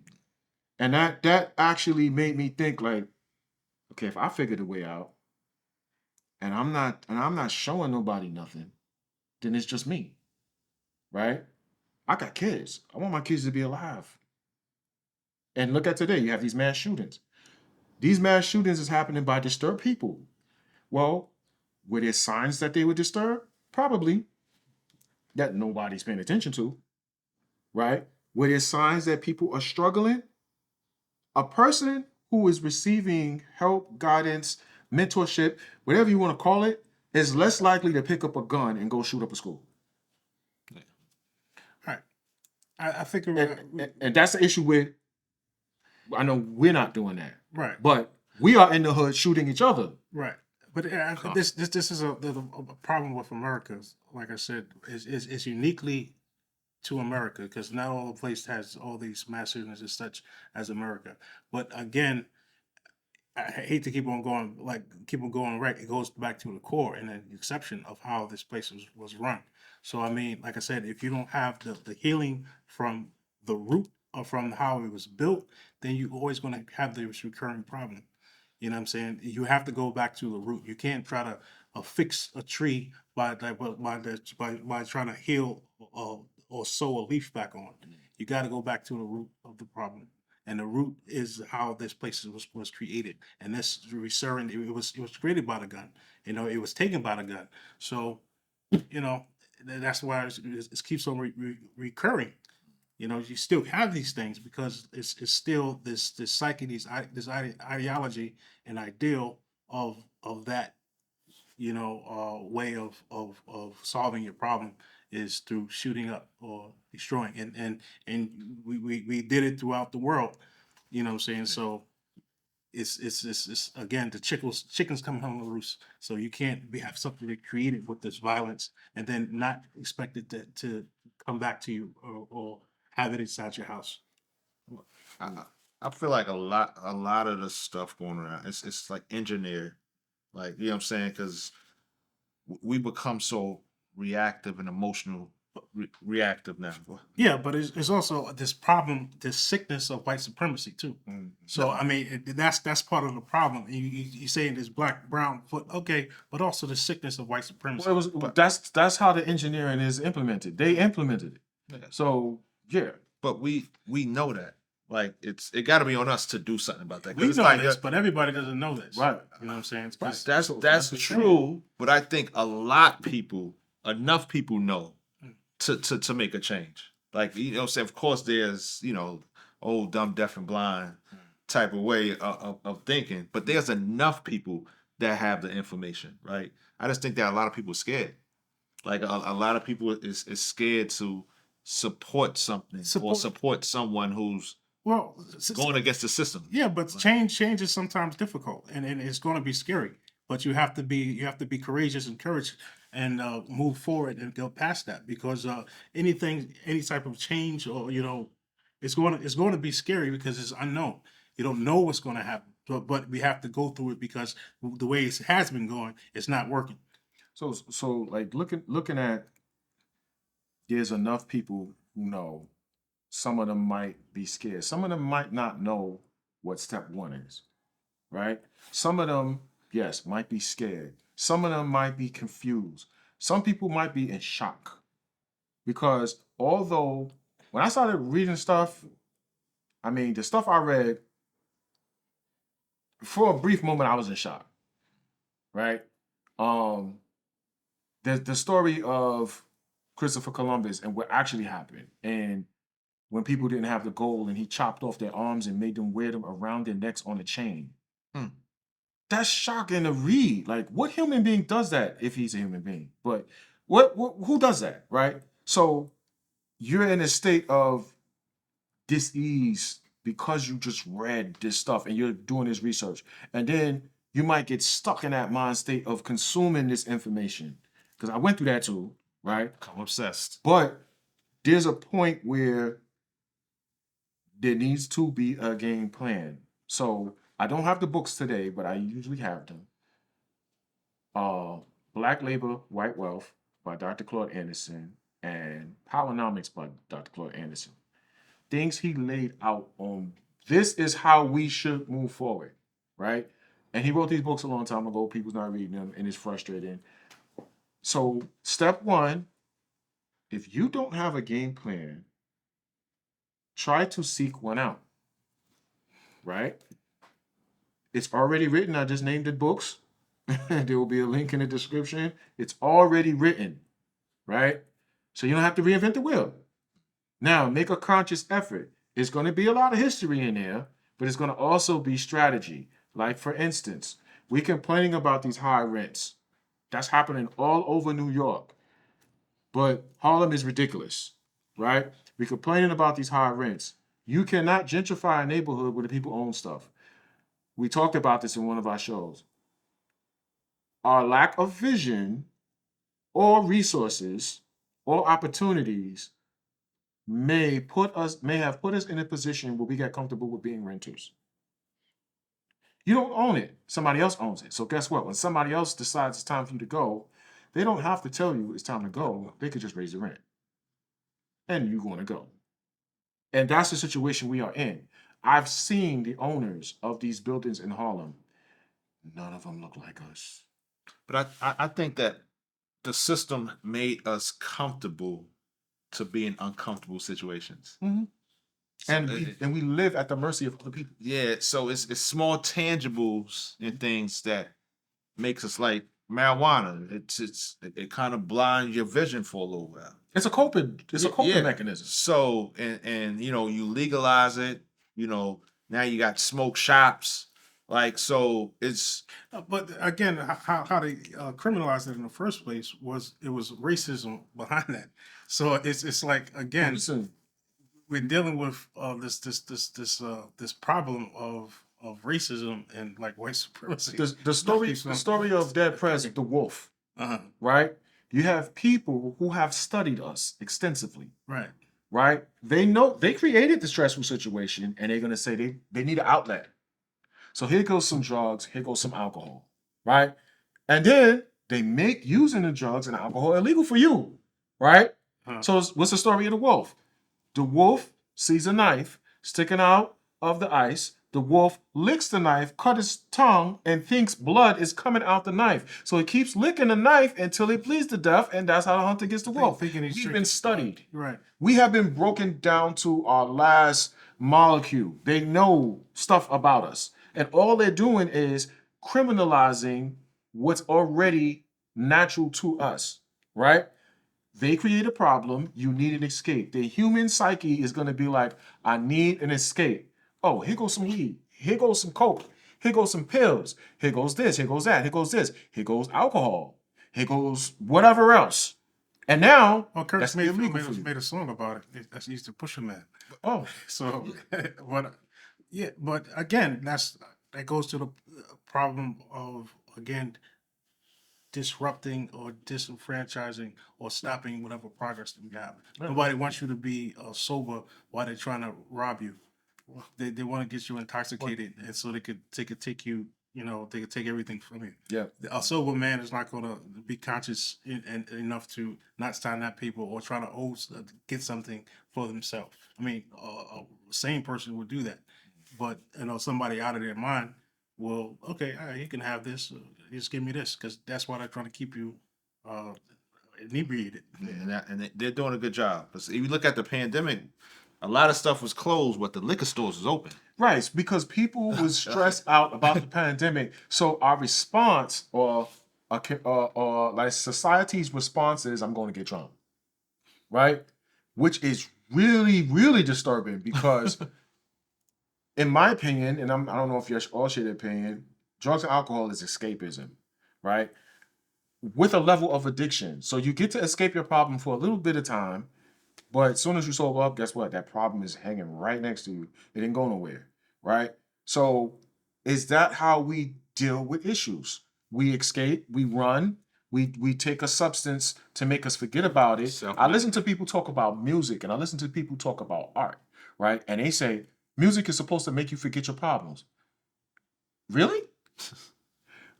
And that actually made me think like, okay, if I figured a way out and I'm not showing nobody nothing, then it's just me. Right? I got kids. I want my kids to be alive. And look at today, you have these mass shootings. These mass shootings is happening by disturbed people. Well, were there signs that they were disturbed? Probably. That nobody's paying attention to. Right? Were there signs that people are struggling? A person who is receiving help, guidance, mentorship, whatever you want to call it, is less likely to pick up a gun and go shoot up a school. All right. I think And that's the issue with, I know we're not doing that. right. But we are in the hood shooting each other. Right. But this is a problem with America. Like I said, is uniquely to America because not all the place has all these mass shootings and such as America. But again, I hate to keep on going, right. It goes back to the core and the exception of how this place was run. So, I mean, like I said, if you don't have the healing from the root or from how it was built, then you're always going to have this recurring problem. You know what I'm saying? You have to go back to the root. You can't try to fix a tree by trying to heal or sew a leaf back on. You got to go back to the root of the problem. And the root is how this place was created. And this resurgent, it was created by the gun. You know, it was taken by the gun. So, you know, that's why it keeps on recurring. You know, you still have these things because it's still this psyche, this ideology and ideal of that, you know, way of solving your problem is through shooting up or destroying. And we did it throughout the world, you know what I'm saying? So it's again the chickens coming home to roost. So you can't have something that created with this violence and then not expect it to come back to you or have it inside your house. I feel like a lot of the stuff going around, it's like engineered, like, you know what I'm saying, because we become so reactive and emotional, reactive now. Yeah, but it's also this problem, this sickness of white supremacy too. So I mean, that's part of the problem. You saying this black, brown, foot, okay, but also the sickness of white supremacy. Well, that's how the engineering is implemented. They implemented it. Yeah. So yeah, But we know that. Like it got to be on us to do something about that. 'Cause We it's know like, this, but everybody doesn't know this. Right. You know what I'm saying? It's 'cause- that's true. But I think enough people know to make a change. Like, you know what I'm saying? Of course, there's, you know, old, dumb, deaf, and blind type of way of thinking, but there's enough people that have the information, right? I just think that a lot of people are scared. Like a lot of people is scared to support something or support someone who's Well, going against the system. yeah, but change is sometimes difficult, and it's going to be scary. But you have to be courageous and courage, and move forward and go past that because any type of change or you know, it's going to be scary because it's unknown. You don't know what's going to happen, but we have to go through it because the way it has been going, it's not working. so like looking at, there's enough people who know. Some of them might be scared. Some of them might not know what step one is, right? Some of them, yes, might be scared. Some of them might be confused. Some people might be in shock because although when I started reading stuff, I mean, the stuff I read, for a brief moment, I was in shock, right? The story of Christopher Columbus and what actually happened, and when people didn't have the gold and he chopped off their arms and made them wear them around their necks on a chain. That's shocking to read. Like, what human being does that if he's a human being? But who does that, right? So you're in a state of dis-ease because you just read this stuff and you're doing this research. And then you might get stuck in that mind state of consuming this information. Because I went through that too, right? I'm obsessed. But there's a point where there needs to be a game plan. So I don't have the books today, but I usually have them. Black Labor, White Wealth by Dr. Claude Anderson and Powernomics by Dr. Claude Anderson. Things he laid out on this is how we should move forward, right? And he wrote these books a long time ago. People's not reading them and it's frustrating. So step one, if you don't have a game plan, try to seek one out, right? It's already written. I just named the books. There will be a link in the description. It's already written, right? So you don't have to reinvent the wheel. Now, make a conscious effort. It's going to be a lot of history in there, but it's going to also be strategy. Like, for instance, we're complaining about these high rents. That's happening all over New York. But Harlem is ridiculous, right? We're complaining about these high rents. You cannot gentrify a neighborhood where the people own stuff. We talked about this in one of our shows. Our lack of vision or resources or opportunities may have put us in a position where we get comfortable with being renters. You don't own it. Somebody else owns it. So guess what? When somebody else decides it's time for you to go, they don't have to tell you it's time to go. They could just raise the rent. And you're going to go. And that's the situation we are in. I've seen the owners of these buildings in Harlem. None of them look like us. But I think that the system made us comfortable to be in uncomfortable situations. Mm-hmm. So And we live at the mercy of other people. yeah, so it's small tangibles and things that makes us like marijuana. It kind of blinds your vision for a little while. It's a coping Yeah. mechanism. So and you know, you legalize it, you know, now you got smoke shops. Like, so it's But again, how they criminalized it in the first place was racism behind that. So it's like, again, Listen, we're dealing with this problem of racism and like white supremacy. the story of Dead President, the wolf, Uh-huh. right? You have people who have studied us extensively, Right. right? They know they created the stressful situation and they're gonna say they need an outlet. So here goes some drugs, here goes some alcohol, right? And then they make using the drugs and alcohol illegal for you, right? Huh. So what's the story of the wolf? The wolf sees a knife sticking out of the ice. The wolf licks the knife, cut his tongue, and thinks blood is coming out the knife. So he keeps licking the knife until it bleeds to death, and that's how the hunter gets the wolf. Thinking he's We've drinking been studied. Right. We have been broken down to our last molecule. They know stuff about us. And all they're doing is criminalizing what's already natural to us, right? They create a problem, you need an escape. The human psyche is going to be like, I need an escape. Oh, here goes some weed. Here goes some coke. Here goes some pills. Here goes this. Here goes that. Here goes this. Here goes alcohol. Here goes whatever else. And now, Well, Kirk that's made illegal for you. a song about it. That's used to push him at. Oh, So, but yeah, but again, that goes to the problem of, again, disrupting or disenfranchising or stopping whatever progress that we have. Nobody wants you to be sober while they're trying to rob you. They want to get you intoxicated, and so they could take you. You know, they could take everything from you. yeah. A sober man is not going to be conscious and enough to not sign that paper or try to get something for themselves. I mean, a sane person would do that, but you know, somebody out of their mind will, okay, all right, you can have this. Just give me this, because that's why they're trying to keep you inebriated. yeah, they're doing a good job. 'Cause if you look at the pandemic, a lot of stuff was closed, but the liquor stores was open. Right, it's because people was stressed out about the pandemic. So our response, or like society's response, is I'm going to get drunk, right? Which is really, really disturbing because, in my opinion, and I don't know if you all share the opinion, drugs and alcohol is escapism, right? With a level of addiction. So you get to escape your problem for a little bit of time, but as soon as you sober up, guess what? That problem is hanging right next to you. It didn't go nowhere, right? So is that how we deal with issues? We escape, we run, we take a substance to make us forget about it. I listen to people talk about music and I listen to people talk about art, right? And they say music is supposed to make you forget your problems. Really?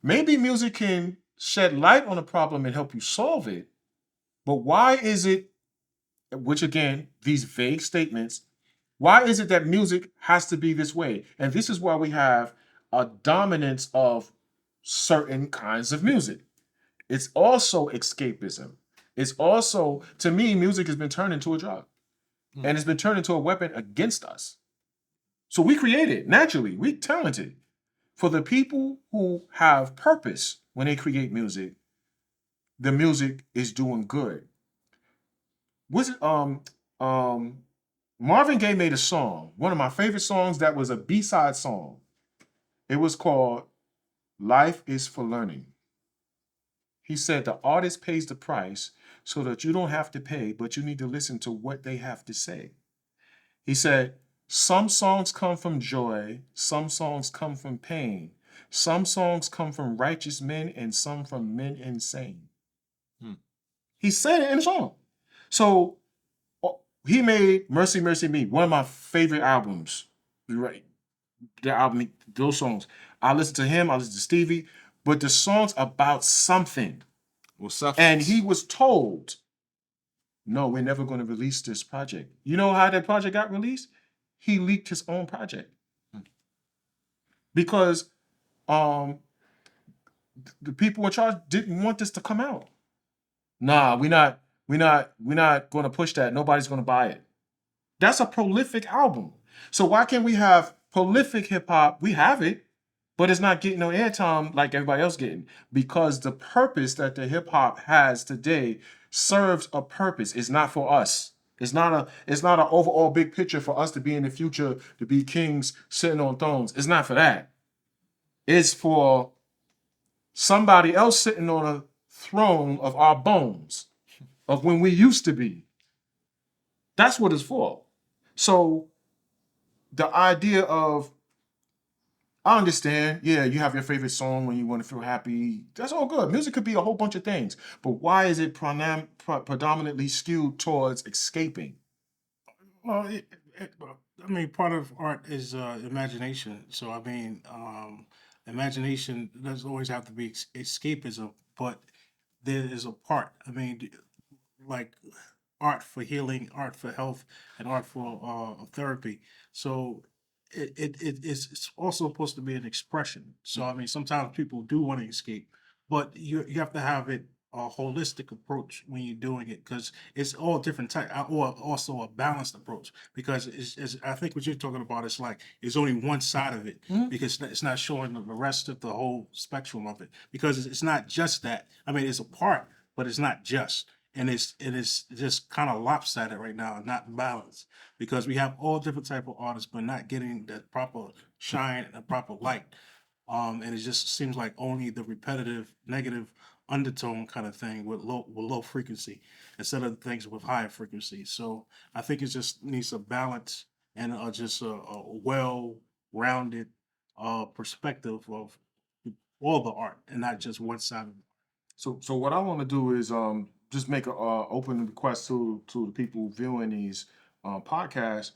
Maybe music can shed light on a problem and help you solve it. But why is it, which again, these vague statements, why is it that music has to be this way? And this is why we have a dominance of certain kinds of music. It's also escapism. It's also, to me, music has been turned into a drug. And it's been turned into a weapon against us. So we create it naturally. We're talented. For the people who have purpose when they create music, the music is doing good. Was it Marvin Gaye made a song, one of my favorite songs that was a B-side song. It was called Life is for Learning. He said the artist pays the price so that you don't have to pay, but you need to listen to what they have to say. He said, some songs come from joy, some songs come from pain, some songs come from righteous men, and some from men insane. Hmm. He said it in the song. So he made Mercy, Mercy Me, one of my favorite albums. Right. The album, those songs. I listen to him, I listen to Stevie, but the song's about something. Well, substance. And he was told, no, we're never going to release this project. You know how that project got released? He leaked his own project. Because the people in charge didn't want this to come out. Nah, we're not going to push that. Nobody's going to buy it. That's a prolific album. So why can't we have prolific hip hop? We have it, but it's not getting no airtime like everybody else getting, because the purpose that the hip hop has today serves a purpose. It's not for us. It's not an overall big picture for us to be in the future, to be kings sitting on thrones. It's not for that. It's for somebody else sitting on a throne of our bones, of when we used to be. That's what it's for. So the idea of, I understand, yeah, you have your favorite song when you want to feel happy. That's all good. Music could be a whole bunch of things. But why is it predominantly skewed towards escaping? Well, I mean, part of art is imagination. So, I mean, imagination doesn't always have to be escapism, but there is a part. I mean, like art for healing, art for health, and art for therapy. So it's also supposed to be an expression. So I mean, sometimes people do want to escape, but you have to have it a holistic approach when you're doing it, because it's all different type, or also a balanced approach, because it's I think what you're talking about is like it's only one side of it, because it's not showing the rest of the whole spectrum of it, because it's not just that. I mean, it's a part, but it's not just, and it is just kind of lopsided right now and not balanced, because we have all different type of artists but not getting the proper shine and the proper light, and it just seems like only the repetitive negative undertone kind of thing with low frequency instead of things with higher frequency. So I think it just needs a balance and just a well-rounded perspective of all the art and not just one side of it. So what I want to do is just make a open request to the people viewing these podcasts.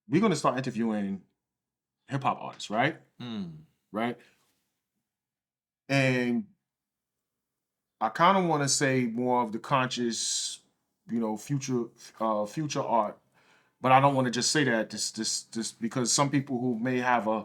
We're going to start interviewing hip hop artists, right? Right. And I kind of want to say more of the conscious, future art, but I don't want to just say that just because some people who may have a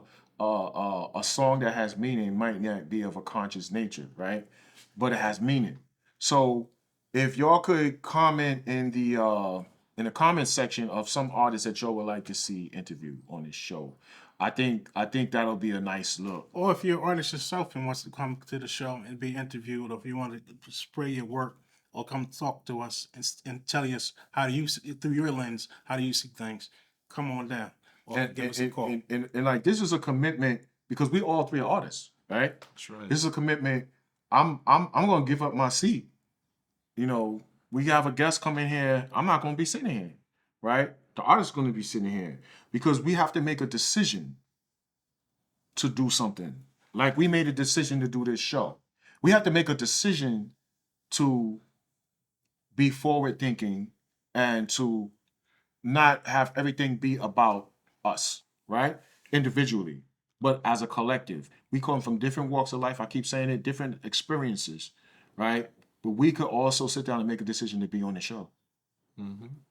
song that has meaning might not be of a conscious nature, right? But it has meaning. So if y'all could comment in the comment section of some artists that y'all would like to see interviewed on this show, I think that'll be a nice look. Or if you're an artist yourself and wants to come to the show and be interviewed, or if you want to spray your work or come talk to us and tell us how do you see, through your lens, how do you see things, come on down or give us a call. And like, this is a commitment because we all three are artists, right? That's right. This is a commitment. I'm gonna give up my seat. We have a guest coming here. I'm not gonna be sitting here, right? The artist's gonna be sitting here because we have to make a decision to do something. Like we made a decision to do this show. We have to make a decision to be forward thinking and to not have everything be about us, right? Individually, but as a collective. We come from different walks of life. I keep saying it, different experiences, right? But we could also sit down and make a decision to be on the show,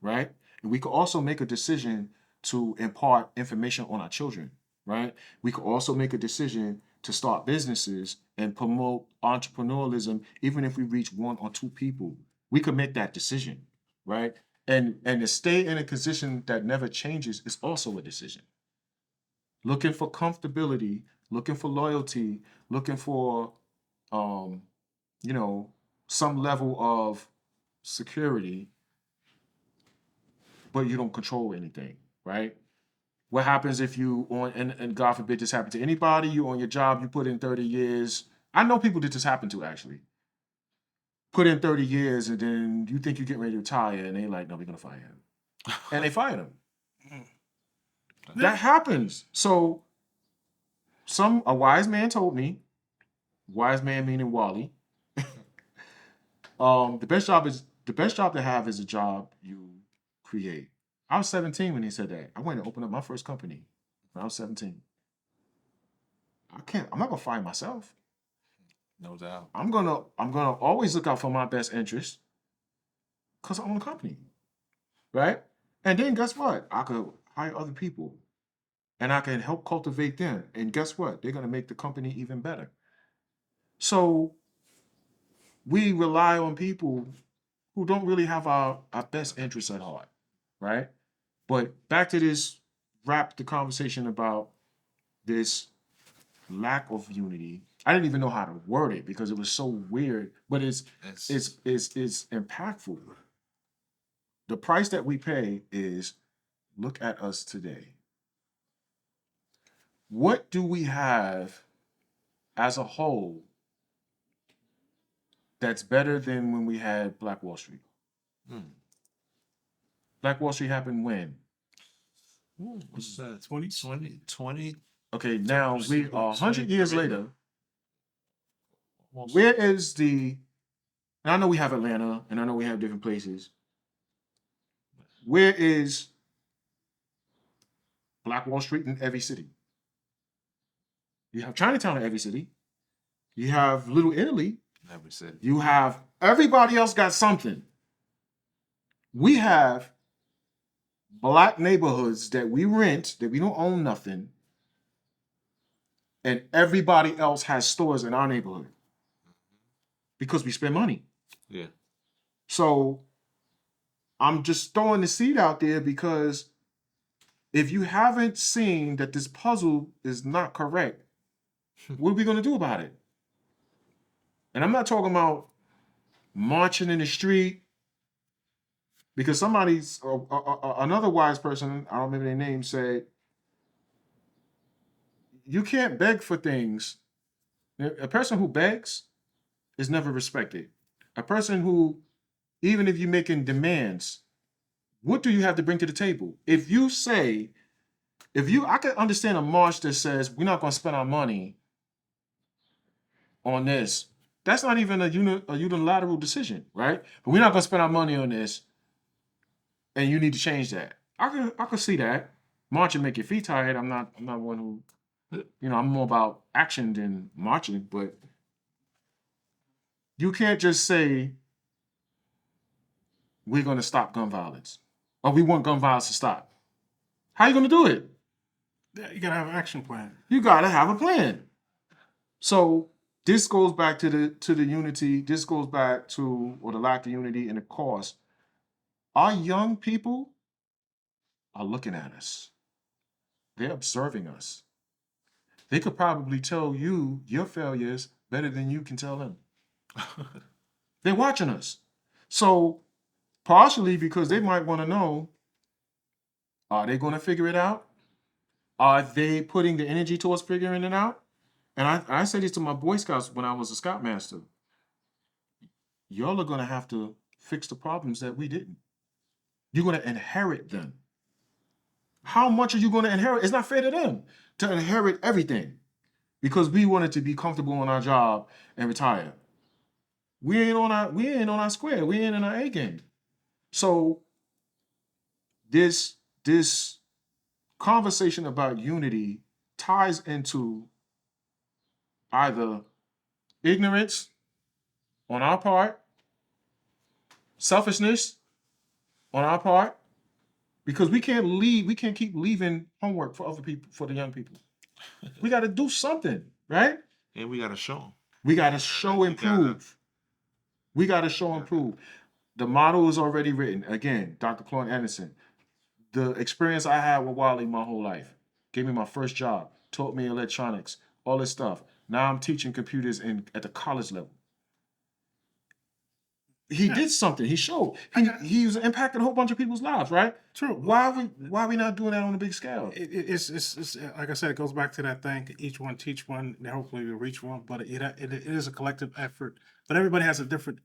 right? And we could also make a decision to impart information on our children, right? We could also make a decision to start businesses and promote entrepreneurialism, even if we reach one or two people. We could make that decision, right? And to stay in a position that never changes is also a decision. Looking for comfortability, looking for loyalty, looking for some level of security, but you don't control anything, right? What happens if you and God forbid this happen to anybody, you on your job, you put in 30 years. I know people that this happened to actually. put in 30 years and then you think you're getting ready to retire and they like, no, we're going to fire him. And they fired him. That happens. So a wise man told me, wise man meaning Wally, the best job to have is a job you create. I was 17 when he said that. I went and opened up my first company when I was 17. I'm not gonna fire myself. No doubt. I'm gonna always look out for my best interest because I own a company. Right? And then guess what? I could hire other people and I can help cultivate them. And guess what? They're gonna make the company even better. So we rely on people who don't really have our best interests at heart, right? But back to this, wrap the conversation about this lack of unity. I didn't even know how to word it because it was so weird, but it's impactful. The price that we pay is look at us today. What do we have as a whole that's better than when we had Black Wall Street? Black Wall Street happened when? What's that? 20? Okay, now we are 100 years later. Almost. Where is the? And I know we have Atlanta, and I know we have different places. Where is Black Wall Street in every city? You have Chinatown in every city. You have Little Italy. Never said. You have everybody else got something. We have Black neighborhoods that we rent, that we don't own nothing, and everybody else has stores in our neighborhood because we spend money. Yeah. So I'm just throwing the seed out there because if you haven't seen that this puzzle is not correct, what are we going to do about it? And I'm not talking about marching in the street because another wise person, I don't remember their name, said, you can't beg for things. A person who begs is never respected. A person who, even if you're making demands, what do you have to bring to the table? I can understand a march that says we're not going to spend our money on this. That's not even a unilateral decision, right? But we're not going to spend our money on this, and you need to change that. I can see that. Marching make your feet tired. I'm not one who, I'm more about action than marching, but you can't just say we're going to stop gun violence or we want gun violence to stop. How are you going to do it? Yeah, you gotta have an action plan. You got to have a plan. So this goes back to the unity. This goes back to the lack of unity and the cost. Our young people are looking at us. They're observing us. They could probably tell you your failures better than you can tell them. They're watching us. So partially because they might want to know, are they going to figure it out? Are they putting the energy towards figuring it out? And I said this to my Boy Scouts when I was a Scoutmaster. Y'all are going to have to fix the problems that we didn't. You're going to inherit them. How much are you going to inherit? It's not fair to them to inherit everything because we wanted to be comfortable in our job and retire. We ain't on our square. We ain't in our A game. So this conversation about unity ties into either ignorance on our part, selfishness on our part, because we can't keep leaving homework for other people, for the young people. We got to do something, right? And we got to show them. We got to show and prove. We got to show and prove. The model is already written. Again, Dr. Claude Anderson. The experience I had with Wally my whole life gave me my first job, taught me electronics, all this stuff. Now I'm teaching computers at the college level. He did something. He showed. He was impacting a whole bunch of people's lives, right? True. Why are we not doing that on a big scale? It's like I said, it goes back to that thing. Each one teach one, and hopefully we'll reach one. But it is a collective effort. But everybody has a different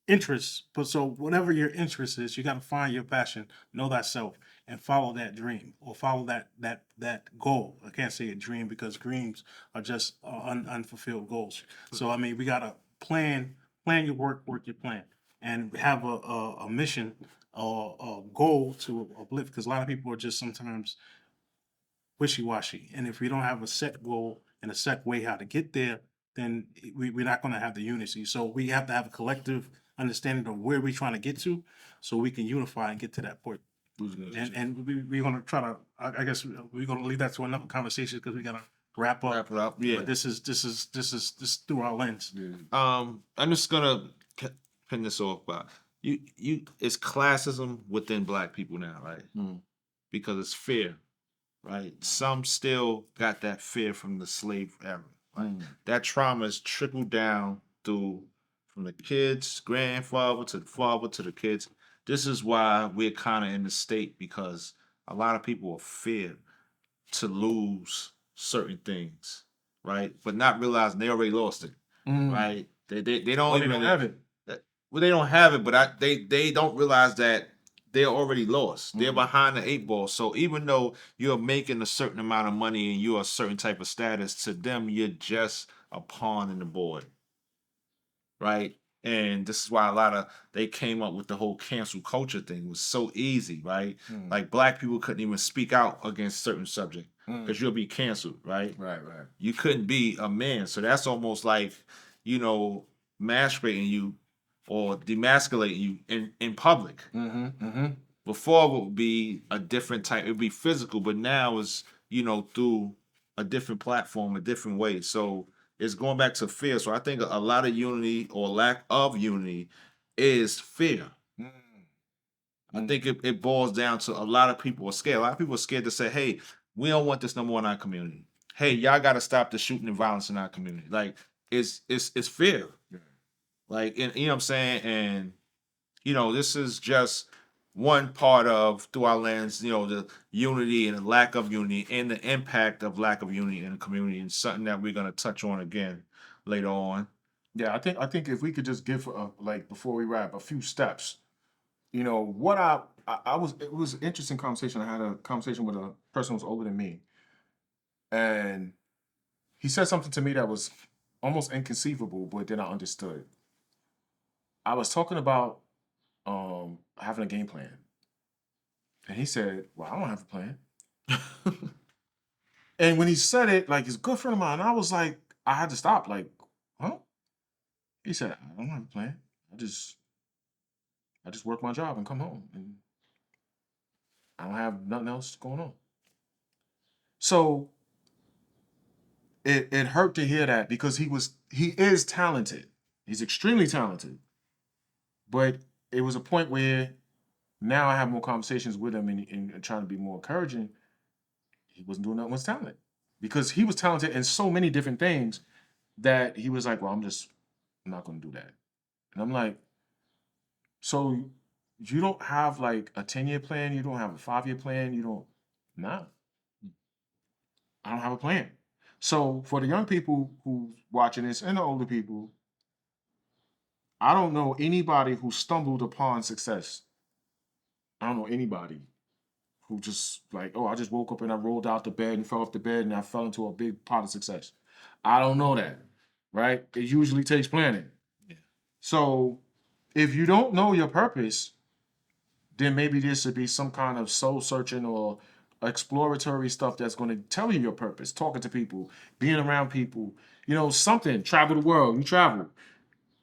interests. But so whatever your interest is, you got to find your passion, know thyself, and follow that dream or follow that goal. I can't say a dream because dreams are just unfulfilled goals. So I mean, we got to plan your work your plan, and have a mission or a goal to uplift. Because a lot of people are just sometimes wishy-washy, and if we don't have a set goal and a set way how to get there, then we're not going to have the unity. So we have to have a collective understanding of where we're trying to get to, so we can unify and get to that point. And we're going to try to. I guess we're going to leave that to another conversation because we got to wrap up. Wrap it up. Yeah. But this is through our lens. I'm just gonna pin this off, but it's classism within Black people now, right? Because it's fear, right? Some still got that fear from the slave era. Right? That trauma is trickled down through from the kids, grandfather to the father to the kids. This is why we're kind of in the state, because a lot of people are feared to lose certain things, right? But not realizing they already lost it, right? They don't Well, even they don't have it. Well, they don't have it, but they don't realize that they're already lost. They're behind the 8 ball. So even though you're making a certain amount of money and you're a certain type of status, to them you're just a pawn in the board, right? And this is why they came up with the whole cancel culture thing. It was so easy, right? Like Black people couldn't even speak out against certain subject because you'll be canceled, right? Right. You couldn't be a man. So that's almost like, masquerading you or demasculating you in public. Before it would be a different type, it would be physical, but now it's, through a different platform, a different way. So it's going back to fear. So I think a lot of unity or lack of unity is fear. I think it boils down to a lot of people are scared. A lot of people are scared to say, hey, we don't want this no more in our community. Hey, y'all got to stop the shooting and violence in our community. Like, it's fear. Like, and, you know what I'm saying? And, this is just one part of, through our lens, the unity and the lack of unity and the impact of lack of unity in the community, and something that we're going to touch on again later on. Yeah, I think if we could just give like before we wrap a few steps. What it was an interesting conversation. I had a conversation with a person who was older than me, and he said something to me that was almost inconceivable, but then I understood. I was talking about having a game plan, and he said, "Well, I don't have a plan." And when he said it, like, he's a good friend of mine, I was like, I had to stop. Like, huh? He said, "I don't have a plan. I just work my job and come home, and I don't have nothing else going on." So it hurt to hear that, because he is talented. He's extremely talented. But it was a point where now I have more conversations with him and trying to be more encouraging. He wasn't doing nothing with his talent, because he was talented in so many different things that he was like, well, I'm not going to do that. And I'm like, so you don't have like a 10-year plan? You don't have a 5-year plan? Nah. I don't have a plan. So for the young people who's watching this and the older people, I don't know anybody who stumbled upon success. I don't know anybody who just like, oh, I just woke up and I rolled out the bed and fell off the bed and I fell into a big pot of success. I don't know that, right? It usually takes planning. Yeah. So if you don't know your purpose, then maybe there should be some kind of soul searching or exploratory stuff that's going to tell you your purpose. Talking to people, being around people, something. Travel the world. You travel.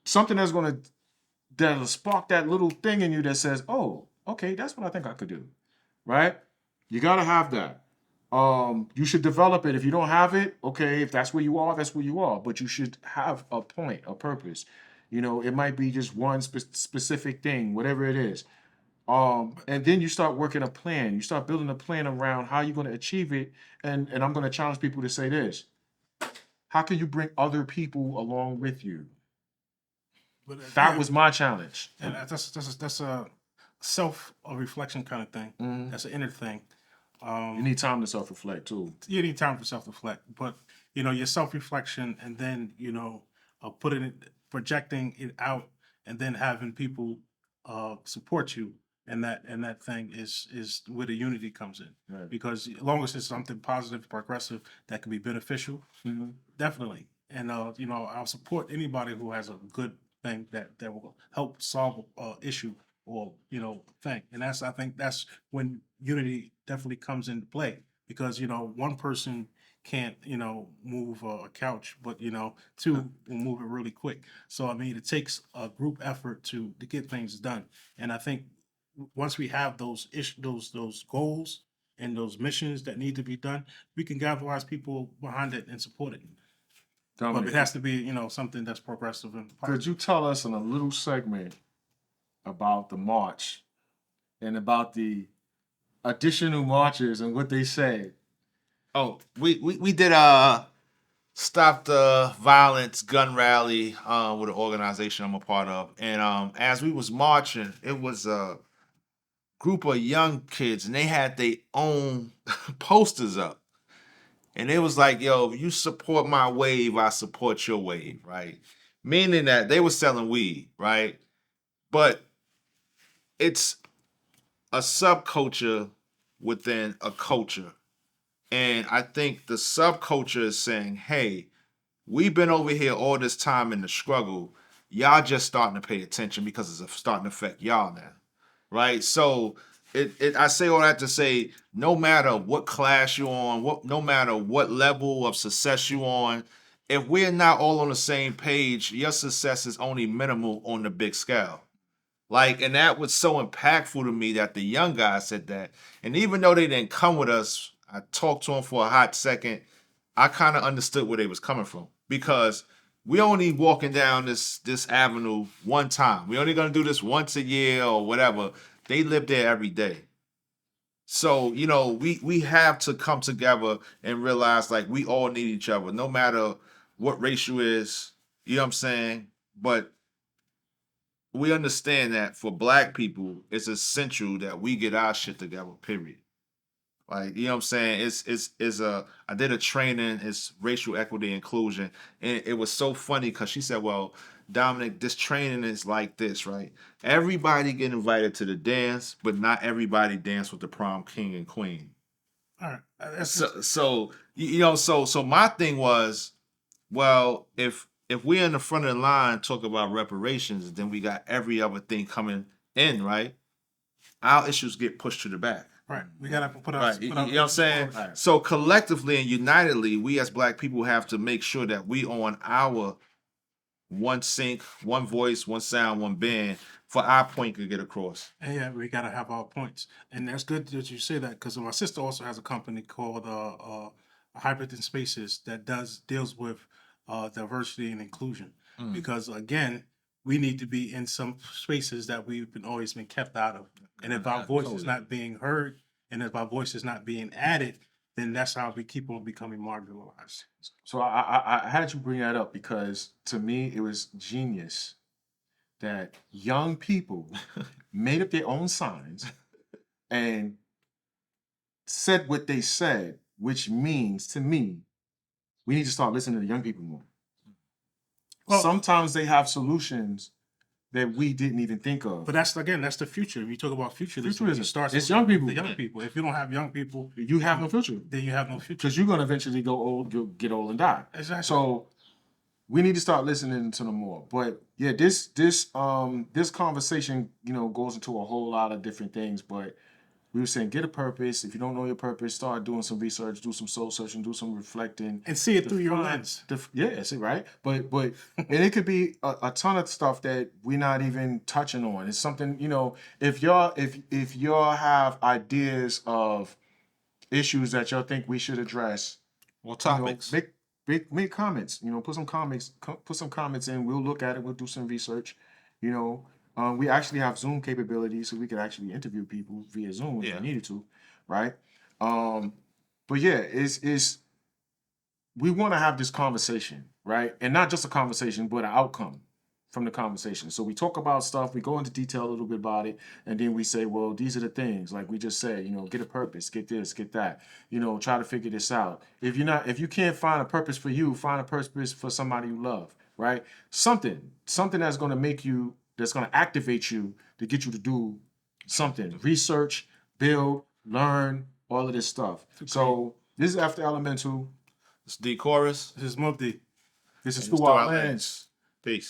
Something that'll spark that little thing in you that says, "Oh, okay, that's what I think I could do." Right? You gotta have that. You should develop it. If you don't have it, okay, if that's where you are, that's where you are. But you should have a point, a purpose. It might be just one specific thing, whatever it is. And then you start working a plan. You start building a plan around how you're going to achieve it. And I'm going to challenge people to say this: how can you bring other people along with you? But That was my challenge. and that's a self reflection kind of thing. That's an inner thing. You need time to self-reflect too. You need time for self-reflect, but your self-reflection, and then projecting it out and then having people support you. And that thing is where the unity comes in. Right. Because as long as it's something positive, progressive, that can be beneficial, definitely. And I'll support anybody who has a good thing that will help solve a issue or thing. And I think that's when unity definitely comes into play, because one person can't move a couch, but two will move it really quick. So I mean, it takes a group effort to get things done. And I think once we have those those goals and those missions that need to be done, we can galvanize people behind it and support it. But Dominic, it has to be something that's progressive and could you tell us in a little segment about the march and about the additional marches and what they say? Oh, we did stop the violence gun rally with an organization I'm a part of, and as we was marching, it was a group of young kids, and they had their own posters up, and it was like, "Yo, you support my wave, I support your wave," right? Meaning that they were selling weed, right? But it's a subculture within a culture. And I think the subculture is saying, hey, we've been over here all this time in the struggle. Y'all just starting to pay attention because it's starting to affect y'all now. Right? So I say all that to say, no matter what class you're on, no matter what level of success you're on, if we're not all on the same page, your success is only minimal on the big scale. Like, and that was so impactful to me that the young guy said that. And even though they didn't come with us, I talked to them for a hot second. I kind of understood where they was coming from, because we only walking down this avenue one time. We only gonna do this once a year or whatever. They live there every day. So, we have to come together and realize, like, we all need each other, no matter what race you is. You know what I'm saying? But we understand that for black people, it's essential that we get our shit together, period. Like, you know what I'm saying? I did a training, it's racial equity inclusion. And it was so funny because she said, well, Dominic, this training is like this, right? Everybody get invited to the dance, but not everybody dance with the prom king and queen. All right. So my thing was, well, if we're in the front of the line talk about reparations, then we got every other thing coming in, right? Our issues get pushed to the back. Right. We gotta put out. Right. You know what I'm saying? Right. So collectively and unitedly, we as black people have to make sure that we on our one sync, one voice, one sound, one band for our point to get across. And yeah, we gotta have our points, and that's good that you say that, because my sister also has a company called Hybrid in Spaces that deals with diversity and inclusion. Because again, we need to be in some spaces that we've always been kept out of, and if our voice is not being heard, and if our voice is not being added, then that's how we keep on becoming marginalized. So I had you bring that up because to me it was genius that young people made up their own signs and said what they said, which means to me we need to start listening to the young people more. Well, Sometimes they have solutions that we didn't even think of. but that's the future. If you talk about futurism, Futurism. it starts It's with young people. The young people. If you don't have young people, You have no future then you have no future. because you're gonna eventually go old, you'll get old and die. Exactly. So we need to start listening to them more. But yeah, this conversation, goes into a whole lot of different things. But we were saying, get a purpose. If you don't know your purpose, start doing some research, do some soul searching, do some reflecting, And see it through your lens. Yeah, see, right. But and it could be a ton of stuff that we're not even touching on. It's something, if y'all have ideas of issues that y'all think we should address, Well, topics. make comments. Put some comments in. We'll look at it. We'll do some research. We actually have Zoom capabilities, so we could actually interview people via Zoom if we needed to, right? But yeah, it's we want to have this conversation, right? And not just a conversation, but an outcome from the conversation. So we talk about stuff, we go into detail a little bit about it, and then we say, well, these are the things, like we just said, get a purpose, get this, get that, try to figure this out. If you can't find a purpose for you, find a purpose for somebody you love, right? Something that's going to make you that's going to activate you to get you to do something, research, build, learn, all of this stuff. So this is after elemental. It's D Chorus. This is Mubdi. This is Through through our lens. Peace.